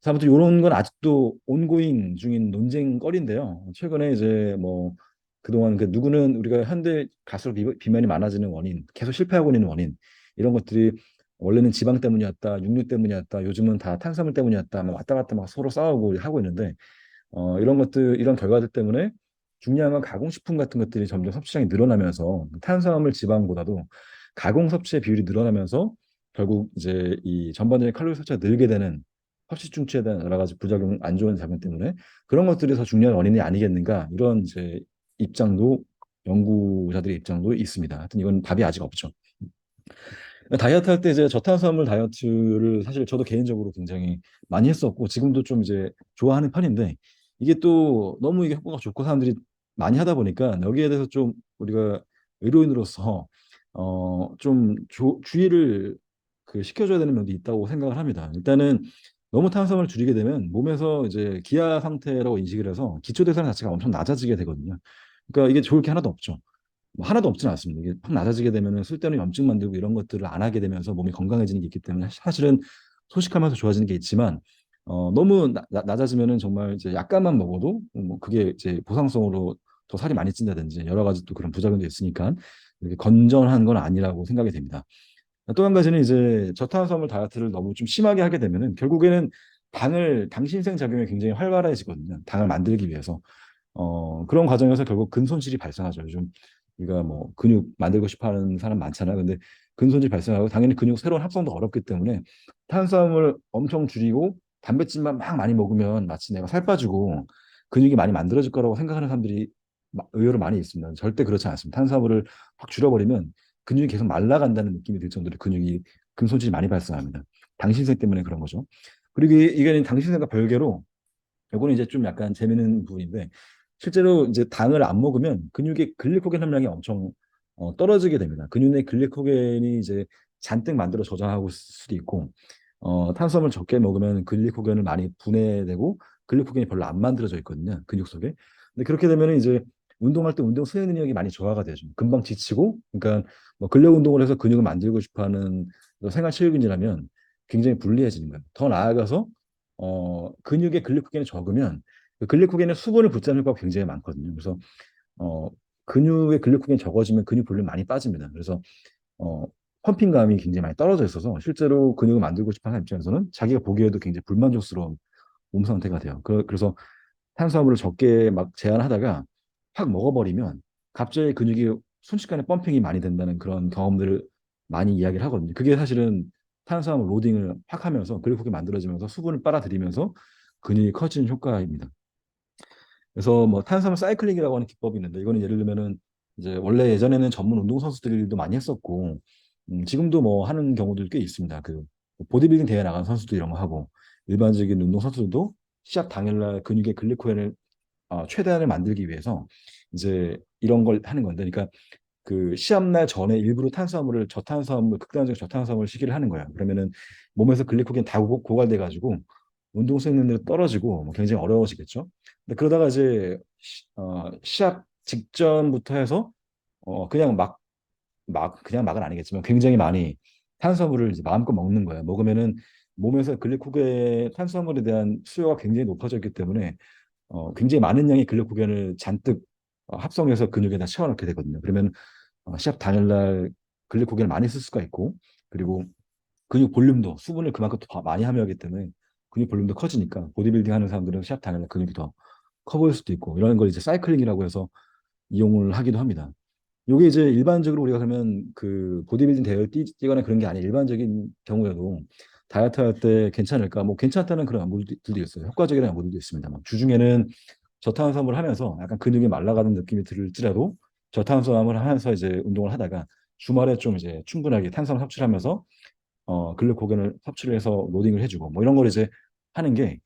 그래서 아무튼 이런 건 아직도 온고잉 중인 논쟁거리인데요. 최근에 이제 뭐 그동안 그 누구는 우리가 현대 갈수록 비만이 많아지는 원인, 계속 실패하고 있는 원인 이런 것들이 원래는 지방 때문이었다, 육류 때문이었다, 요즘은 다 탄수화물 때문이었다, 막 왔다 갔다 막 서로 싸우고 하고 있는데 이런 것들, 이런 결과들 때문에 중요한 건 가공식품 같은 것들이 점점 섭취량이 늘어나면서 탄수화물 지방보다도 가공 섭취의 비율이 늘어나면서 결국 이제 이 전반적인 칼로리 섭취가 늘게 되는 섭취 중추에 대한 여러 가지 부작용, 안 좋은 작용 때문에 그런 것들이 더 중요한 원인이 아니겠는가 이런 이제 입장도 연구자들의 입장도 있습니다. 하여튼 이건 답이 아직 없죠. 다이어트 할 때 이제 저탄수화물 다이어트를 사실 저도 개인적으로 굉장히 많이 했었고 지금도 좀 이제 좋아하는 편인데 이게 또 너무 이게 효과가 좋고 사람들이 많이 하다 보니까 여기에 대해서 좀 우리가 의료인으로서 좀 주의를 그 시켜줘야 되는 면도 있다고 생각을 합니다. 일단은 너무 탄수화물을 줄이게 되면 몸에서 이제 기아 상태라고 인식을 해서 기초 대사량 자체가 엄청 낮아지게 되거든요. 그러니까 이게 좋을 게 하나도 없죠. 뭐 하나도 없지는 않습니다. 이게 확 낮아지게 되면은 쓸데없는 염증 만들고 이런 것들을 안 하게 되면서 몸이 건강해지는 게 있기 때문에 사실은 소식하면서 좋아지는 게 있지만 너무 낮아지면은 정말 이제 약간만 먹어도 뭐 그게 이제 보상성으로 더 살이 많이 찐다든지 여러 가지 또 그런 부작용도 있으니까 이렇게 건전한 건 아니라고 생각이 됩니다. 또 한 가지는 이제 저탄수화물 다이어트를 너무 좀 심하게 하게 되면은 결국에는 당 신생 작용이 굉장히 활발해지거든요. 당을 만들기 위해서. 그런 과정에서 결국 근손실이 발생하죠. 요즘 우리가 뭐 근육 만들고 싶어 하는 사람 많잖아요. 근데 근손실 발생하고 당연히 근육 새로운 합성도 어렵기 때문에 탄수화물 엄청 줄이고 단백질만 막 많이 먹으면 마치 내가 살 빠지고 근육이 많이 만들어질 거라고 생각하는 사람들이 의외로 많이 있습니다. 절대 그렇지 않습니다. 탄수화물을 확 줄여버리면 근육이 계속 말라간다는 느낌이 들 정도로 근육이 근손실이 많이 발생합니다. 당신생 때문에 그런 거죠. 그리고 이게 당신생과 별개로 요거는 이제 좀 약간 재미있는 부분인데 실제로 이제 당을 안 먹으면 근육의 글리코겐 함량이 엄청 떨어지게 됩니다. 근육 내 글리코겐이 이제 잔뜩 만들어 저장하고 있을 수도 있고 탄수화물 적게 먹으면 글리코겐을 많이 분해되고 글리코겐이 별로 안 만들어져 있거든요. 근육 속에. 근데 그렇게 되면 이제 운동할 때 운동 수행 능력이 많이 저하가 되죠. 금방 지치고 그러니까 뭐 근력 운동을 해서 근육을 만들고 싶어하는 생활 체육인이라면 굉장히 불리해지는 거예요. 더 나아가서 근육에 글리코겐이 적으면 그 글리코겐은 수분을 붙잡는 효과가 굉장히 많거든요. 그래서 어, 근육에 글리코겐이 적어지면 근육 볼륨이 많이 빠집니다. 그래서 어, 펌핑감이 굉장히 많이 떨어져 있어서 실제로 근육을 만들고 싶어 하는 입장에서는 자기가 보기에도 굉장히 불만족스러운 몸 상태가 돼요. 그래서 탄수화물을 적게 막 제한하다가 확 먹어버리면 갑자기 근육이 순식간에 펌핑이 많이 된다는 그런 경험들을 많이 이야기를 하거든요. 그게 사실은 탄수화물 로딩을 확 하면서 글리코겐이 만들어지면서 수분을 빨아들이면서 근육이 커지는 효과입니다. 그래서 뭐 탄수화물 사이클링이라고 하는 기법이 있는데 이거는 예를 들면은 이제 원래 예전에는 전문 운동 선수들도 많이 했었고 지금도 뭐 하는 경우들 꽤 있습니다. 그 보디빌딩 대회 나가는 선수들 이런 거 하고 일반적인 운동 선수들도 시합 당일날 근육의 글리코겐을 최대한을 만들기 위해서 이제 이런 걸 하는 건데, 그러니까 그 시합날 전에 일부러 탄수화물을 저탄수화물 극단적 저탄수화물 시기를 하는 거야. 그러면은 몸에서 글리코겐 다 고갈돼 가지고 운동 수행능력이 떨어지고 뭐 굉장히 어려워지겠죠. 근데 그러다가 이제 시합 직전부터 해서 그냥 그냥 막은 아니겠지만 굉장히 많이 탄수화물을 이제 마음껏 먹는 거야. 먹으면은 몸에서 글리코겐 탄수화물에 대한 수요가 굉장히 높아졌기 때문에 굉장히 많은 양의 글리코겐을 잔뜩 합성해서 근육에다 채워넣게 되거든요. 그러면 시합 당일날 글리코겐을 많이 쓸 수가 있고 그리고 근육 볼륨도 수분을 그만큼 더 많이 함유하기 때문에 근육 볼륨도 커지니까 보디빌딩 하는 사람들은 시합 당일날 근육이 더 커 보일 수도 있고 이런 걸 이제 사이클링이라고 해서 이용을 하기도 합니다. 요게 이제 일반적으로 우리가 그러면 그 보디빌딩 대회 뛰거나 그런 게 아니라 일반적인 경우에도 다이어트 할 때 괜찮을까? 뭐 괜찮다는 그런 연구들도 있어요. 효과적이라는 연구들도 있습니다. 막 주중에는 저탄수화물을 하면서 약간 근육이 말라가는 느낌이 들지라도 저탄수화물을 하면서 이제 운동을 하다가 주말에 좀 이제 충분하게 탄수화물 섭취를 하면서 글루코겐을 섭취를 해서 로딩을 해주고 뭐 이런 걸 이제 하는 게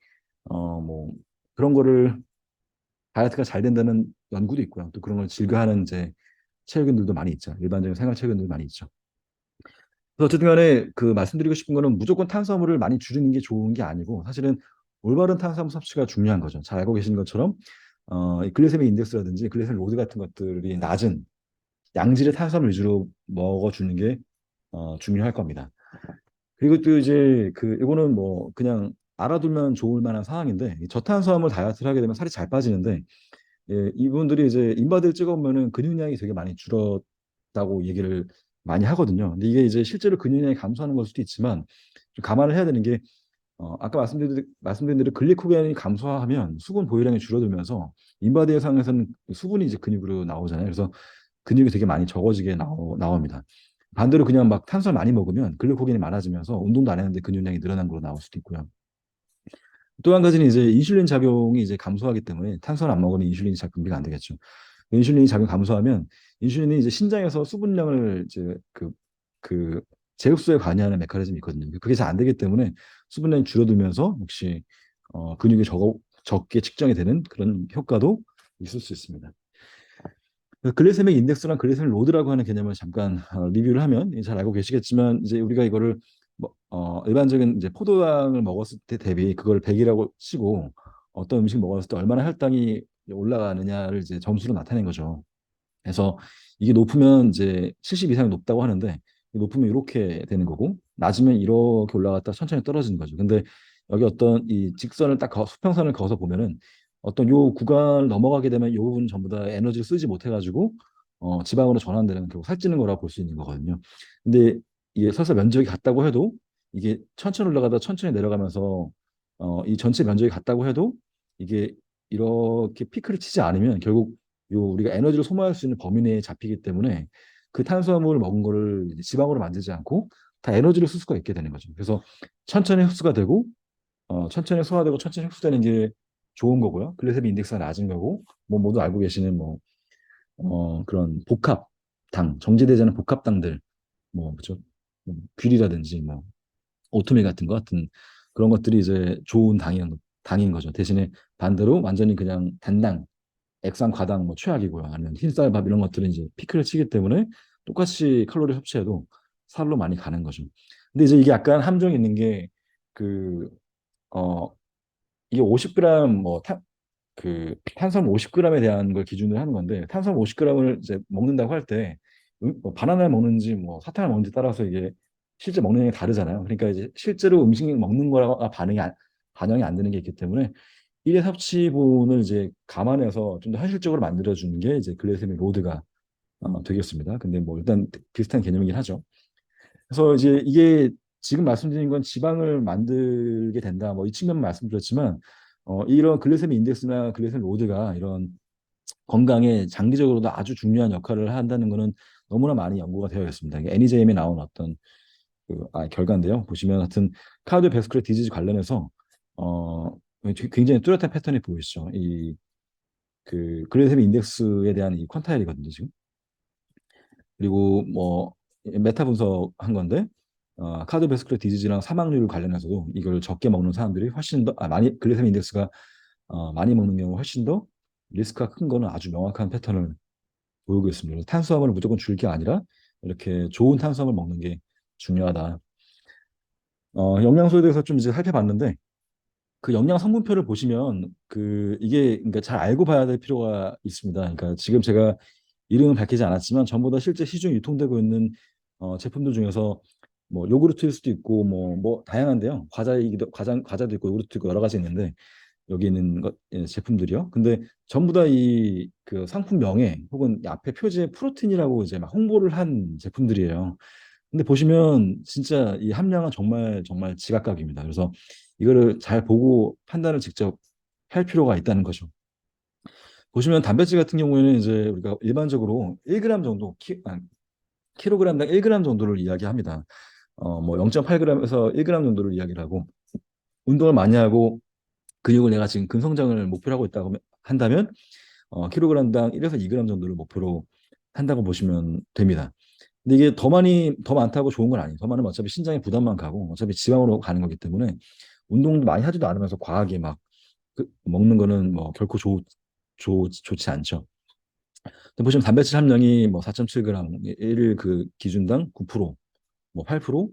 뭐 그런 거를 다이어트가 잘 된다는 연구도 있고요. 또 그런 걸 즐겨하는 이제 체육인들도 많이 있죠. 일반적인 생활 체육인들 많이 있죠. 그래서 어쨌든 간에 그 말씀드리고 싶은 거는 무조건 탄수화물을 많이 줄이는 게 좋은 게 아니고 사실은 올바른 탄수화물 섭취가 중요한 거죠. 잘 알고 계신 것처럼 이 글리세믹 인덱스라든지 글리세믹 로드 같은 것들이 낮은 양질의 탄수화물 위주로 먹어주는 게 중요할 겁니다. 그리고 또 이제 그 이거는 뭐 그냥 알아두면 좋을 만한 상황인데 이 저탄수화물 다이어트를 하게 되면 살이 잘 빠지는데 이분들이 이제 인바디를 찍어보면은 근육량이 되게 많이 줄었다고 얘기를 많이 하거든요. 근데 이게 이제 실제로 근육량이 감소하는 걸 수도 있지만 좀 감안을 해야 되는 게 아까 말씀드린 대로 글리코겐이 감소하면 수분 보유량이 줄어들면서 인바디 해상에서는 수분이 이제 근육으로 나오잖아요. 그래서 근육이 되게 많이 적어지게 나옵니다. 반대로 그냥 막 탄수화물 많이 먹으면 글루코겐이 많아지면서 운동도 안 했는데 근육량이 늘어난 걸로 나올 수도 있고요. 또 한 가지는 이제 인슐린 작용이 이제 감소하기 때문에 탄수화물 안 먹으면 인슐린 작용이 안 되겠죠. 인슐린이 작용 감소하면 인슐린이 이제 신장에서 수분량을 이제 그 제흡수에 관여하는 메커니즘이 있거든요. 그게 잘 안 되기 때문에 수분량이 줄어들면서 역시 근육이 적게 측정이 되는 그런 효과도 있을 수 있습니다. 그 글리세믹 인덱스랑 글리세믹 로드라고 하는 개념을 잠깐 리뷰를 하면 잘 알고 계시겠지만 이제 우리가 이거를 뭐, 일반적인 이제 포도당을 먹었을 때 대비 그걸 100이라고 치고 어떤 음식 먹었을 때 얼마나 혈당이 올라가느냐를 이제 점수로 나타낸 거죠. 그래서 이게 높으면 이제 70 이상이 높다고 하는데 높으면 이렇게 되는 거고 낮으면 이렇게 올라갔다 천천히 떨어지는 거죠. 근데 여기 어떤 이 직선을 딱 수평선을 그어서 보면은 어떤 요 구간을 넘어가게 되면 요 부분 전부 다 에너지를 쓰지 못해가지고 지방으로 전환되는 결국 살찌는 거라고 볼 수 있는 거거든요. 근데 이게 설사 면적이 같다고 해도 이게 천천히 올라가다 천천히 내려가면서 이 전체 면적이 같다고 해도 이게 이렇게 피크를 치지 않으면 결국 요 우리가 에너지를 소모할 수 있는 범위 내에 잡히기 때문에 그 탄수화물을 먹은 거를 이제 지방으로 만들지 않고 다 에너지를 쓸 수가 있게 되는 거죠. 그래서 천천히 흡수가 되고 천천히 소화되고 천천히 흡수되는 게 좋은 거고요. 글리세믹 인덱스가 낮은 거고 뭐 모두 알고 계시는 뭐 그런 복합당 정제되지 않은 복합당들 뭐 그죠 귤이라든지 뭐 오트밀 같은 거 같은 그런 것들이 이제 좋은 당인 거죠. 대신에 반대로 완전히 그냥 단당 액상 과당 뭐 최악이고요. 아니면 흰쌀밥 이런 것들은 이제 피크를 치기 때문에 똑같이 칼로리 섭취해도 살로 많이 가는 거죠. 근데 이제 이게 약간 함정이 있는 게 그, 어, 이게 50g 탄수화물 50g에 대한 걸 기준으로 하는 건데 탄수화물 50g을 이제 먹는다고 할 때 뭐 바나나를 먹는지 뭐 사탕을 먹는지 따라서 이게 실제 먹는 양이 다르잖아요. 그러니까 이제 실제로 음식 먹는 거랑 반영이 안 되는 게 있기 때문에 일회 섭취분을 이제 감안해서 좀 더 현실적으로 만들어주는 게 이제 글리세믹 로드가 되겠습니다. 근데 뭐 일단 비슷한 개념이긴 하죠. 그래서 이제 이게 지금 말씀드린 건 지방을 만들게 된다. 뭐 이 측면 말씀드렸지만 이런 글리세믹 인덱스나 글리세믹 로드가 이런 건강에 장기적으로도 아주 중요한 역할을 한다는 거는 너무나 많이 연구가 되어 있습니다. 이게 NEJM에 나온 어떤 결과인데요. 보시면 하여튼 카디오베스쿨러 디지즈 관련해서 어, 굉장히 뚜렷한 패턴이 보이시죠. 이 그 글리세믹 인덱스에 대한 이 퀀타일이거든요, 지금. 그리고 뭐 메타 분석한 건데 카디오베스쿨러 디지즈랑 사망률 관련해서도 이걸 적게 먹는 사람들이 훨씬 더 많이 글리세믹 인덱스가 많이 먹는 경우 훨씬 더 리스크가 큰 거는 아주 명확한 패턴을 보이고 있습니다. 탄수화물을 무조건 줄 게 아니라 이렇게 좋은 탄수화물 먹는 게 중요하다. 영양소에 대해서 좀 이제 살펴봤는데 그 영양 성분표를 보시면 이게 그러니까 잘 알고 봐야 될 필요가 있습니다. 그러니까 지금 제가 이름은 밝히지 않았지만 전부 다 실제 시중에 유통되고 있는 제품들 중에서 뭐 요구르트일 수도 있고 뭐 다양한데요. 과자도 있고 요구르트 있고 여러 가지 있는데 여기 있는 제품들이요. 근데 전부 다 이 그 상품명에 혹은 이 앞에 표지에 프로틴이라고 이제 막 홍보를 한 제품들이에요. 근데 보시면 진짜 이 함량은 정말 정말 지각각입니다. 그래서 이거를 잘 보고 판단을 직접 할 필요가 있다는 거죠. 보시면 단백질 같은 경우에는 이제 우리가 일반적으로 1g 정도, 킬로그램당 1g 정도를 이야기합니다. 뭐 0.8g에서 1g 정도를 이야기를 하고 운동을 많이 하고 근육을 내가 지금 근성장을 목표로 하고 있다고 한다면 킬로그램당 1에서 2g 정도를 목표로 한다고 보시면 됩니다. 근데 이게 더 많다고 좋은 건 아니에요. 더 많으면 어차피 신장에 부담만 가고 어차피 지방으로 가는 거기 때문에 운동도 많이 하지도 않으면서 과하게 막 먹는 거는 뭐 결코 좋지 않죠. 근데 보시면 단백질 함량이 뭐 4.7g, 일일 그 기준당 9%, 뭐 8%,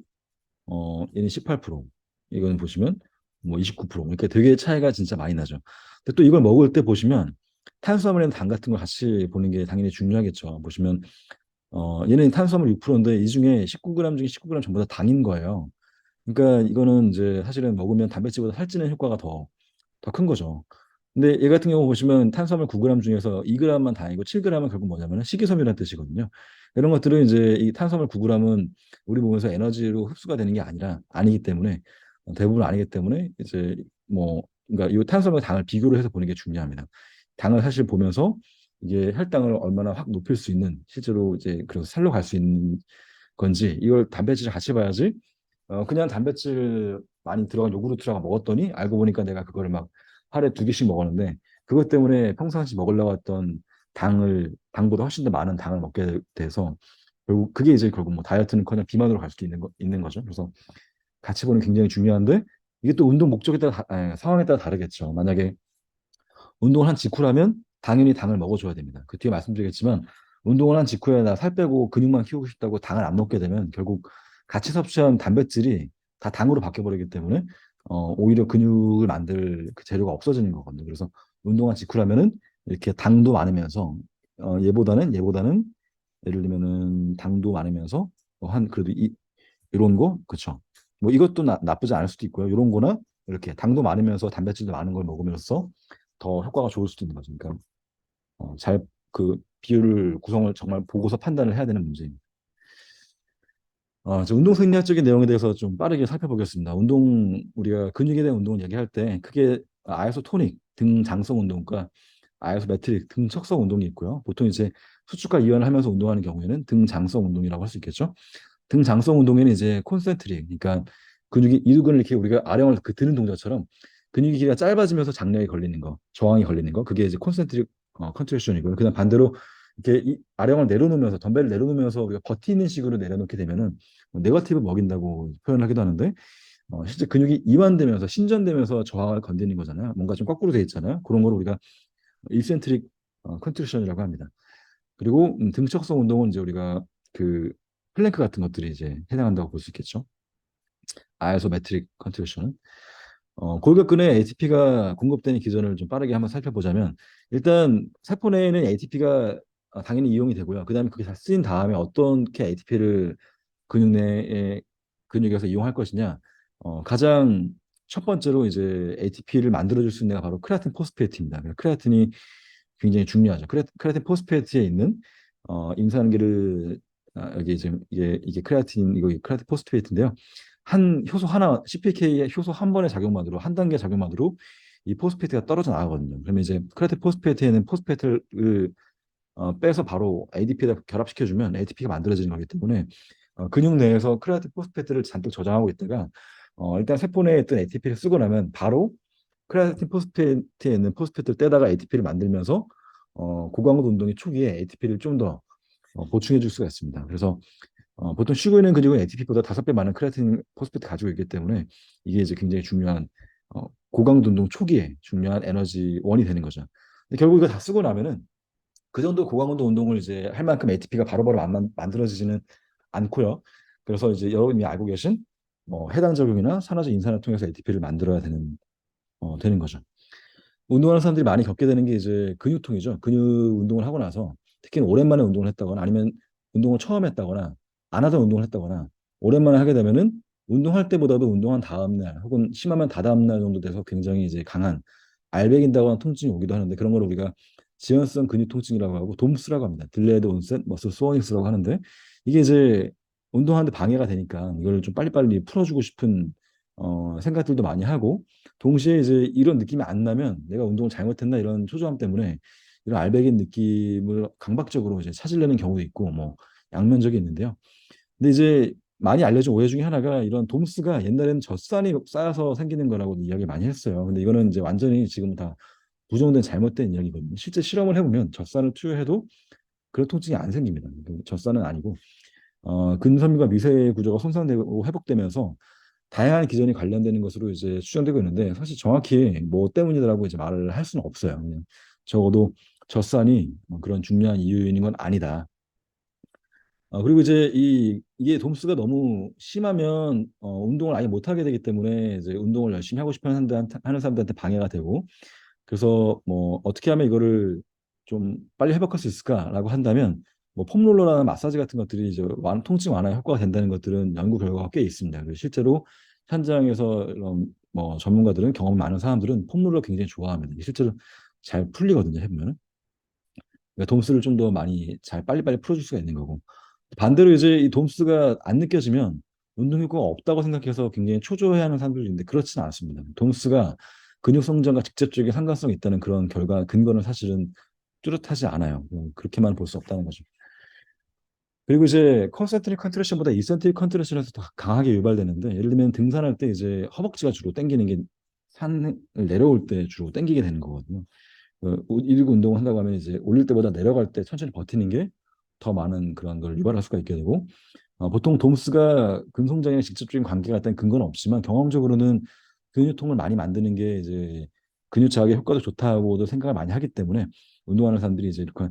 얘는 18%. 이거는 보시면 뭐 29%. 그러니까 되게 차이가 진짜 많이 나죠. 근데 또 이걸 먹을 때 보시면 탄수화물이나 당 같은 걸 같이 보는 게 당연히 중요하겠죠. 보시면 얘는 탄수화물 6%인데 이 중에 19g 중에 19g 전부 다 당인 거예요. 그러니까 이거는 이제 사실은 먹으면 단백질보다 살찌는 효과가 더 큰 거죠. 근데 얘 같은 경우 보시면 탄수화물 9g 중에서 2g만 당이고 7g은 결국 뭐냐면 식이섬유라는 뜻이거든요. 이런 것들은 이제 이 탄수화물 9g은 우리 몸에서 에너지로 흡수가 되는 게 아니기 때문에 대부분 아니기 때문에 이제 뭐 그러니까 이 탄수화물 당을 비교를 해서 보는 게 중요합니다. 당을 사실 보면서 이게 혈당을 얼마나 확 높일 수 있는 실제로 이제 그래서 살로 갈 수 있는 건지 이걸 단백질을 같이 봐야지 그냥 단백질 많이 들어간 요구르트라고 먹었더니 알고 보니까 내가 그거를 막 하루에 2개씩 먹었는데 그것 때문에 평상시 먹으려고 했던 당보다 훨씬 더 많은 당을 먹게 돼서 결국 그게 이제 결국 뭐 다이어트는커녕 비만으로 갈 수도 있는 거죠. 그래서 같이 보는 게 굉장히 중요한데 이게 또 운동 목적에 따라 상황에 따라 다르겠죠. 만약에 운동을 한 직후라면 당연히 당을 먹어줘야 됩니다. 그 뒤에 말씀드리겠지만 운동을 한 직후에 나 살 빼고 근육만 키우고 싶다고 당을 안 먹게 되면 결국 같이 섭취한 단백질이 다 당으로 바뀌어버리기 때문에 오히려 근육을 만들 그 재료가 없어지는 거거든요. 그래서 운동한 직후라면은 이렇게 당도 많으면서 얘보다는 예를 들면은 당도 많으면서 뭐한 그래도 이런 거 그쵸. 뭐 이것도 나쁘지 않을 수도 있고요. 이런 거나 이렇게 당도 많으면서 단백질도 많은 걸 먹으면서 더 효과가 좋을 수도 있는 거죠. 그러니까 잘 그 비율을 구성을 정말 보고서 판단을 해야 되는 문제입니다. 운동 생리학적인 내용에 대해서 좀 빠르게 살펴보겠습니다. 우리가 근육에 대한 운동을 얘기할 때 크게 아이소토닉 등 장성 운동과 아이소메트릭 등 척성 운동이 있고요. 보통 이제 수축과 이완을 하면서 운동하는 경우에는 등 장성 운동이라고 할 수 있겠죠. 등 장성 운동에는 이제 콘센트릭, 그러니까 근육이 이근을 이렇게 우리가 아령을 드는 동작처럼 근육이 길이가 짧아지면서 장력이 걸리는 거, 저항이 걸리는 거, 그게 이제 콘센트릭 컨트랙션이고요. 그다음 반대로 이렇게 아령을 내려놓으면서 덤벨을 내려놓으면서 우리가 버티는 식으로 내려놓게 되면은 네거티브 먹인다고 표현하기도 하는데 실제 근육이 이완되면서 신전되면서 저항을 건드리는 거잖아요. 뭔가 좀 거꾸로 돼 있잖아요. 그런 걸 우리가 일센트릭 컨트랙션이라고 합니다. 그리고 등척성 운동은 이제 우리가 그 플랭크 같은 것들이 이제 해당한다고 볼 수 있겠죠. 아이소메트릭 컨트랙션은 골격근에 ATP가 공급되는 기전을 좀 빠르게 한번 살펴보자면 일단 세포 내에는 ATP가 당연히 이용이 되고요. 그다음에 그게 다 쓰인 다음에 어떻게 ATP를 근육 내에 근육에서 이용할 것이냐 가장 첫 번째로 이제 ATP를 만들어줄 수 있는 게 바로 크레아틴 포스페이트입니다. 크레아틴이 굉장히 중요하죠. 크레아틴 포스페이트에 있는 임산기를 여기 이제 이게 이거 크레아틴 포스페이트인데요. 한 효소 하나 CPK의 효소 한 번의 작용만으로 한 단계 작용만으로 이 포스페이트가 떨어져 나가거든요. 그러면 이제 크레아틴 포스페이트에는 포스페이트를 빼서 바로 ADP에다 결합시켜주면 ATP가 만들어지는 거기 때문에 근육 내에서 크레아틴 포스페트를 잔뜩 저장하고 있다가 일단 세포 내에 있던 ATP를 쓰고 나면 바로 크레아틴 포스페트에 있는 포스페트를 떼다가 ATP를 만들면서 고강도 운동의 초기에 ATP를 좀 더 보충해 줄 수가 있습니다. 그래서 보통 쉬고 있는 근육은 ATP보다 5배 많은 크레아틴 포스페트 가지고 있기 때문에 이게 이제 굉장히 중요한 고강도 운동 초기에 중요한 에너지 원이 되는 거죠. 근데 결국 이거 다 쓰고 나면은 그 정도 고강도 운동을 이제 할 만큼 ATP가 바로바로 만들어지지는 않고요. 그래서 이제 여러분이 알고 계신 해당 적용이나 산화제 인산을 통해서 ATP를 만들어야 되는 거죠. 운동하는 사람들이 많이 겪게 되는 게 이제 근육통이죠. 근육 운동을 하고 나서 특히 오랜만에 운동을 했다거나 아니면 운동을 처음 했다거나 안 하던 운동을 했다거나 오랜만에 하게 되면은 운동할 때보다도 운동한 다음 날 혹은 심하면 다다음 날 정도 돼서 굉장히 이제 강한 알배긴다고 하는 통증이 오기도 하는데 그런 걸 우리가 지연성 근육 통증이라고 하고 돔스라고 합니다. 딜레이드 온셋 머슬 소어닉스라고 하는데 이게 이제 운동하는데 방해가 되니까 이걸 좀 빨리빨리 풀어주고 싶은 생각들도 많이 하고 동시에 이제 이런 느낌이 안 나면 내가 운동을 잘못했나 이런 초조함 때문에 이런 알배긴 느낌을 강박적으로 이제 찾으려는 경우도 있고 뭐 양면적이 있는데요. 근데 이제 많이 알려진 오해 중에 하나가 이런 돔스가 옛날에는 젖산이 쌓여서 생기는 거라고 이야기 많이 했어요. 근데 이거는 이제 완전히 지금 다 부정된 잘못된 이야기거든요. 실제 실험을 해보면 젖산을 투여해도 그런 통증이 안 생깁니다. 젖산은 아니고 근섬유가 미세 구조가 손상되고 회복되면서 다양한 기전이 관련되는 것으로 이제 추정되고 있는데 사실 정확히 뭐 때문이라고 이제 말을 할 수는 없어요. 그냥 적어도 젖산이 그런 중요한 이유인 건 아니다. 그리고 이제 이게 돔스가 너무 심하면 운동을 아예 못 하게 되기 때문에 이제 운동을 열심히 하고 싶어 하는 사람들한테 방해가 되고 그래서 뭐 어떻게 하면 이거를 좀 빨리 회복할 수 있을까라고 한다면 뭐 폼롤러나 마사지 같은 것들이 이제 통증 완화에 효과가 된다는 것들은 연구 결과가 꽤 있습니다. 그리고 실제로 현장에서 이런 뭐 전문가들은 경험 많은 사람들은 폼롤러 굉장히 좋아합니다. 실제로 잘 풀리거든요, 해보면. 그러니까 돔스를 좀 더 많이 잘 빨리빨리 풀어줄 수가 있는 거고. 반대로 이제 이 돔스가 안 느껴지면 운동 효과가 없다고 생각해서 굉장히 초조해하는 사람들이 있는데 그렇지는 않습니다. 돔스가 근육 성장과 직접적인 상관성이 있다는 그런 결과 근거는 사실은 뚜렷하지 않아요. 그렇게만 볼 수 없다는 거죠. 그리고 이제 컨센트릭 컨트랙션보다 이센트릭 컨트랙션에서 더 강하게 유발되는데 예를 들면 등산할 때 이제 허벅지가 주로 당기는 게 산을 내려올 때 주로 당기게 되는 거거든요. 일구 운동을 한다고 하면 이제 올릴 때보다 내려갈 때 천천히 버티는 게 더 많은 그런 걸 유발할 수가 있게 되고 보통 돔스가 근성장에 직접적인 관계가 있다는 근거는 없지만 경험적으로는 근육통을 많이 만드는 게 이제 근육 자극에 효과도 좋다고도 생각을 많이 하기 때문에 운동하는 사람들이 이제 이렇게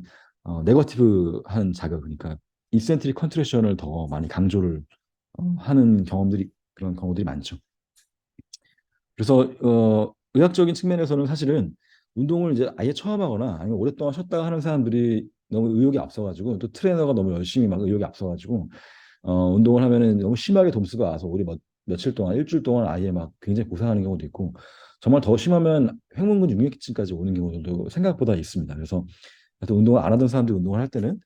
네거티브한 자극 그러니까 이센트릭 컨트랙션을 더 많이 강조를 하는 경험들이 그런 경우들이 많죠. 그래서 의학적인 측면에서는 사실은 운동을 이제 아예 처음 하거나 아니면 오랫동안 쉬었다가 하는 사람들이 너무 의욕이 앞서가지고 또 트레이너가 너무 열심히 막 의욕이 앞서가지고 운동을 하면은 너무 심하게 돔스가 와서 우리 며칠 동안 일주일 동안 아예 막 굉장히 고생하는 경우도 있고 정말 더 심하면 횡문근 융액증까지 오는 경우도 생각보다 있습니다. 그래서 하여튼 운동을 안 하던 사람들이 운동을 할 때는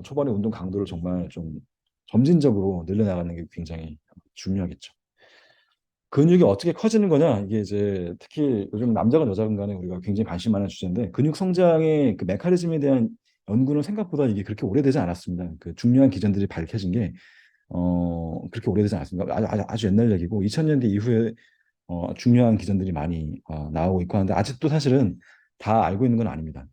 초반에 운동 강도를 정말 좀 점진적으로 늘려나가는 게 굉장히 중요하겠죠. 근육이 어떻게 커지는 거냐? 이게 이제 특히 요즘 남자건 여자건 간에 우리가 굉장히 관심 많은 주제인데 근육 성장의 그 메커니즘에 대한 연구는 생각보다 이게 그렇게 오래되지 않았습니다. 그 중요한 기전들이 밝혀진 게 그렇게 오래되지 않았습니다. 아주 옛날 얘기고 2000년대 이후에 중요한 기전들이 많이 나오고 있고 하는데 아직도 사실은 다 알고 있는 건 아닙니다.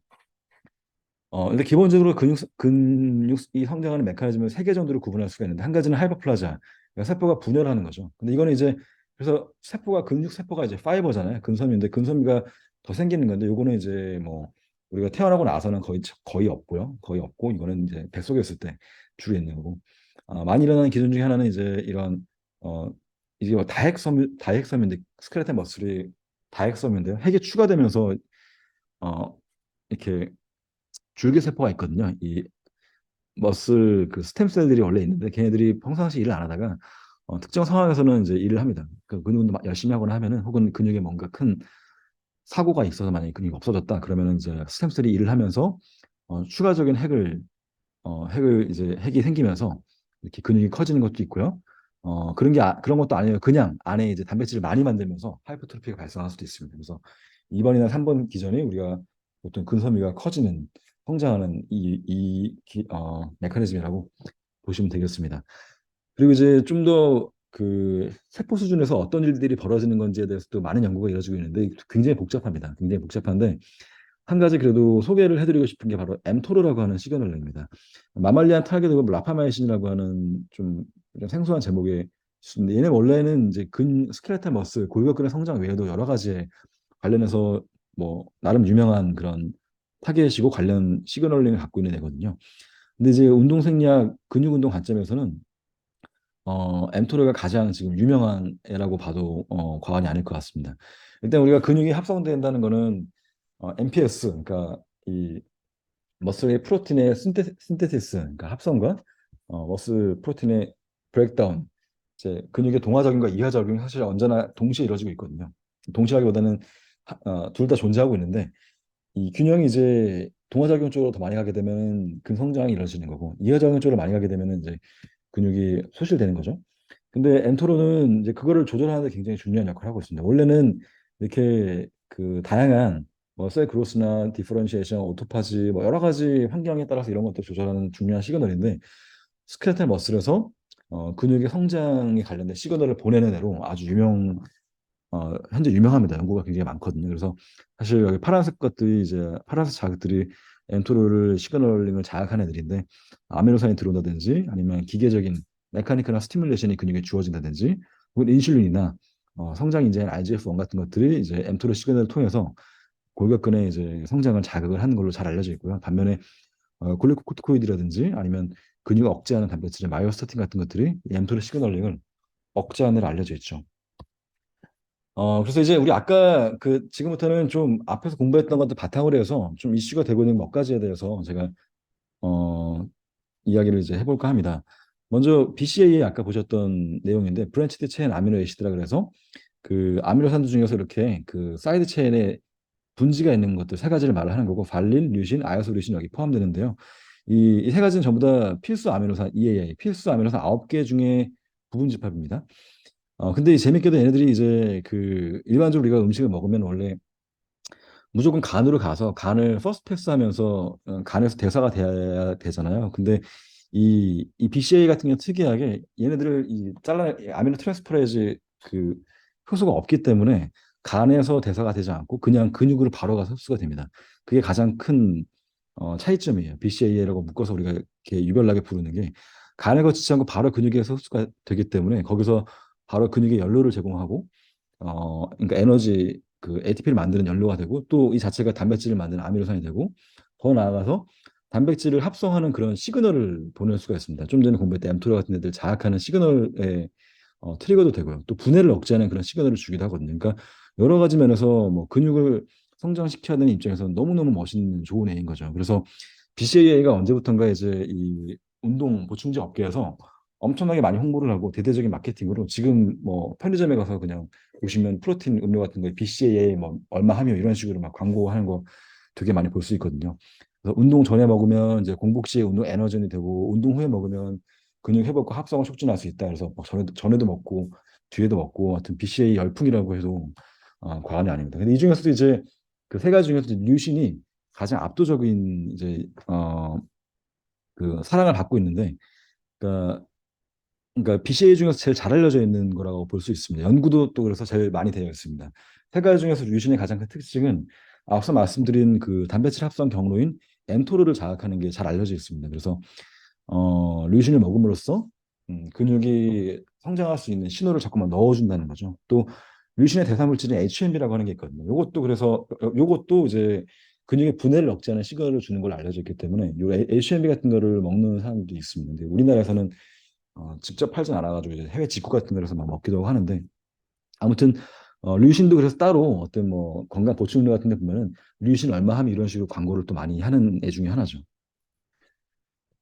근데 기본적으로 근육이 성장하는 메커니즘을 세 개 정도로 구분할 수가 있는데 한 가지는 하이퍼플라자, 그러니까 세포가 분열하는 거죠. 근데 이거는 이제 그래서 세포가 근육 세포가 이제 파이버잖아요. 근섬유인데 근섬유가 더 생기는 건데 요거는 이제 뭐 우리가 태어나고 나서는 거의 없고요. 거의 없고 이거는 이제 뱃속에 있을 때 주로 있는 거고 많이 일어나는 기준 중에 하나는 이제 이런 어 이게 뭐 다핵섬유인데 스켈레톤 머슬이 다핵섬유인데요. 핵이 추가되면서 이렇게 줄기세포가 있거든요. 이 머슬 그 스템셀들이 원래 있는데 걔네들이 평상시 일을 안 하다가 특정 상황에서는 이제 일을 합니다. 그 근육 운동 열심히 하거나 하면은 혹은 근육에 뭔가 큰 사고가 있어서 만약에 근육이 없어졌다 그러면은 이제 스템셀이 일을 하면서 추가적인 핵을 이제 핵이 생기면서 이렇게 근육이 커지는 것도 있고요. 그런 것도 아니에요. 그냥 안에 이제 단백질을 많이 만들면서 하이퍼트로피가 발생할 수도 있습니다. 그래서 2번이나 3번 기전이 우리가 보통 근섬유가 커지는 성장하는 메커니즘이라고 보시면 되겠습니다. 그리고 이제 좀 더 그 세포 수준에서 어떤 일들이 벌어지는 건지에 대해서도 많은 연구가 이루어지고 있는데 굉장히 복잡합니다. 굉장히 복잡한데 한 가지 그래도 소개를 해드리고 싶은 게 바로 엠토르라고 하는 시그널입니다. 마말리안 타겟 오브 라파마이신이라고 하는 좀 생소한 제목의 수인데 얘네 원래는 이제 스켈레탈 머슬 골격근의 성장 외에도 여러 가지에 관련해서 뭐 나름 유명한 그런 타겟이고 관련 시그널링을 갖고 있는 애거든요. 근데 이제 운동 생리학 근육 운동 관점에서는 엠토르가 가장 지금 유명한 애라고 봐도 과언이 아닐 것 같습니다. 일단 우리가 근육이 합성된다는 거는 MPS 그러니까 이 머슬의 프로틴의 신테시스 그러니까 합성과 머슬 프로틴의 브레이크다운 이제 근육의 동화작용과 이하작용이 사실 언제나 동시에 이루어지고 있거든요. 동시하기보다는 둘 다 존재하고 있는데 이 균형이 이제 동화작용 쪽으로 더 많이 가게 되면 근성장이 이루어지는 거고 이하작용 쪽으로 많이 가게 되면 이제 근육이 소실되는 거죠. 근데 엔토로는 이제 그거를 조절하는 데 굉장히 중요한 역할을 하고 있습니다. 원래는 이렇게 그 다양한 셀 그로스나 디퍼런시에이션, 오토파지 뭐 여러 가지 환경에 따라서 이런 것들 조절하는 중요한 시그널인데 스켈레탈 머슬에서 근육의 성장에 관련된 시그널을 보내는 애로 아주 현재 유명합니다. 연구가 굉장히 많거든요. 그래서 사실 여기 파란색 자극들이 엠토르를 시그널링을 자극하는 애들인데 아미노산이 들어온다든지 아니면 기계적인 메카니컬한 스티뮬레이션이 근육에 주어진다든지 혹은 인슐린이나 성장 인자인 IGF-1 같은 것들이 이제 엠토르 시그널을 통해서 골격근의 이제 성장을 자극을 하는 걸로 잘 알려져 있고요. 반면에 글루코코르티코이드라든지 아니면 근육을 억제하는 단백질 마이오스타틴 같은 것들이 이 엠토르 시그널링을 억제하는 데 알려져 있죠. 그래서 이제 우리 아까 그 지금부터는 좀 앞에서 공부했던 것들 바탕으로 해서 좀 이슈가 되고 있는 몇 가지에 대해서 제가 어, 이야기를 이제 해볼까 합니다. 먼저 BCAA 아까 보셨던 내용인데 브랜치드 체인 아미노 애시드라 그래서 그 아미노산들 중에서 이렇게 그 사이드 체인에 분지가 있는 것들 세 가지를 말을 하는 거고 발린, 류신, 아이소류신 여기 포함되는데요. 이 세 가지는 전부 다 필수 아미노산 EAA, 필수 아미노산 9개 중에 부분 집합입니다. 근데 재밌게도 얘네들이 이제 그 일반적으로 우리가 음식을 먹으면 원래 무조건 간으로 가서 간을 퍼스트 패스하면서 간에서 대사가 돼야 되잖아요. 근데 이 BCA 같은 경우 특이하게 얘네들을 이 잘라 아미노 트랜스퍼레이즈 그 효소가 없기 때문에 간에서 대사가 되지 않고 그냥 근육으로 바로 가서 흡수가 됩니다. 그게 가장 큰 차이점이에요. BCAA라고 묶어서 우리가 이렇게 유별나게 부르는 게 간에 거치지 않고 바로 근육에서 흡수가 되기 때문에 거기서 바로 근육에 연료를 제공하고 그러니까 에너지 그 ATP를 만드는 연료가 되고 또 이 자체가 단백질을 만드는 아미노산이 되고 더 나아가서 단백질을 합성하는 그런 시그널을 보낼 수가 있습니다. 좀 전에 공부했던 엠토르 같은 애들 자극하는 시그널의 트리거도 되고요. 또 분해를 억제하는 그런 시그널을 주기도 하거든요. 그러니까 여러 가지 면에서 뭐 근육을 성장시켜야 되는 입장에서 너무너무 멋있는 좋은 애인 거죠. 그래서 BCAA가 언제부턴가 이제 이 운동 보충제 업계에서 엄청나게 많이 홍보를 하고 대대적인 마케팅으로 지금 뭐 편의점에 가서 그냥 보시면 프로틴 음료 같은 거에 BCAA 뭐 얼마 함유 이런 식으로 막 광고하는 거 되게 많이 볼 수 있거든요. 그래서 운동 전에 먹으면 이제 공복 시에 운동 에너전이 되고 운동 후에 먹으면 근육 회복과 합성을 촉진할 수 있다. 그래서 막 전에도 먹고 뒤에도 먹고 하여튼 BCAA 열풍이라고 해도 과언이 아닙니다. 근데 이 중에서도 이제 그 세 가지 중에서 류신이 가장 압도적인 이제 그 사랑을 받고 있는데 그러니까 BCA 중에서 제일 잘 알려져 있는 거라고 볼 수 있습니다. 연구도 또 그래서 제일 많이 되어 있습니다. 세 가지 중에서 류신의 가장 큰 특징은 앞서 말씀드린 그 단백질 합성 경로인 엠토르를 자극하는 게 잘 알려져 있습니다. 그래서 류신을 먹음으로써 근육이 성장할 수 있는 신호를 자꾸만 넣어준다는 거죠. 또 류신의 대사물질인 HMB라고 하는 게 있거든요. 요것도 그래서 요것도 이제 근육의 분해를 억제하는 시그널을 주는 걸로 알려져 있기 때문에 요 HMB 같은 거를 먹는 사람들도 있습니다. 근데 우리나라에서는 직접 팔진 않아가지고 이제 해외 직구 같은 데서 막 먹기도 하는데 아무튼 류신도 그래서 따로 어떤 뭐 건강 보충료 같은 데 보면은 류신 얼마 함 이런 식으로 광고를 또 많이 하는 애 중에 하나죠.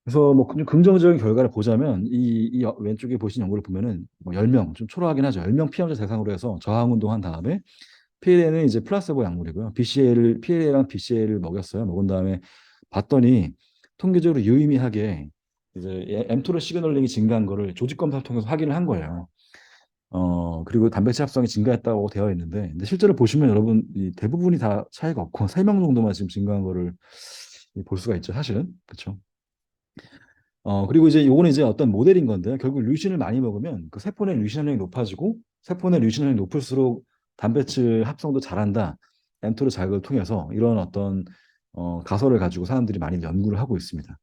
그래서 뭐 좀 긍정적인 결과를 보자면 이 왼쪽에 보신 연구를 보면은 뭐 10명 좀 초라하긴 하죠. 10명 피험자 대상으로 해서 저항 운동한 다음에 PLA는 이제 플라세보 약물이고요. BCA를 PLA랑 BCA를 먹였어요. 먹은 다음에 봤더니 통계적으로 유의미하게 이제 엠토르 시그널링이 증가한 거를 조직 검사를 통해서 확인을 한 거예요. 그리고 단백질 합성이 증가했다고 되어 있는데, 근데 실제로 보시면 여러분 이 대부분이 다 차이가 없고 3명 정도만 지금 증가한 거를 볼 수가 있죠, 사실은. 그렇죠. 그리고 이제 요거는 이제 어떤 모델인 건데 결국 류신을 많이 먹으면 그 세포 내 류신 함량이 높아지고 세포 내 류신 함량이 높을수록 단백질 합성도 잘한다. 엠토르 자극을 통해서 이런 어떤 가설을 가지고 사람들이 많이 연구를 하고 있습니다.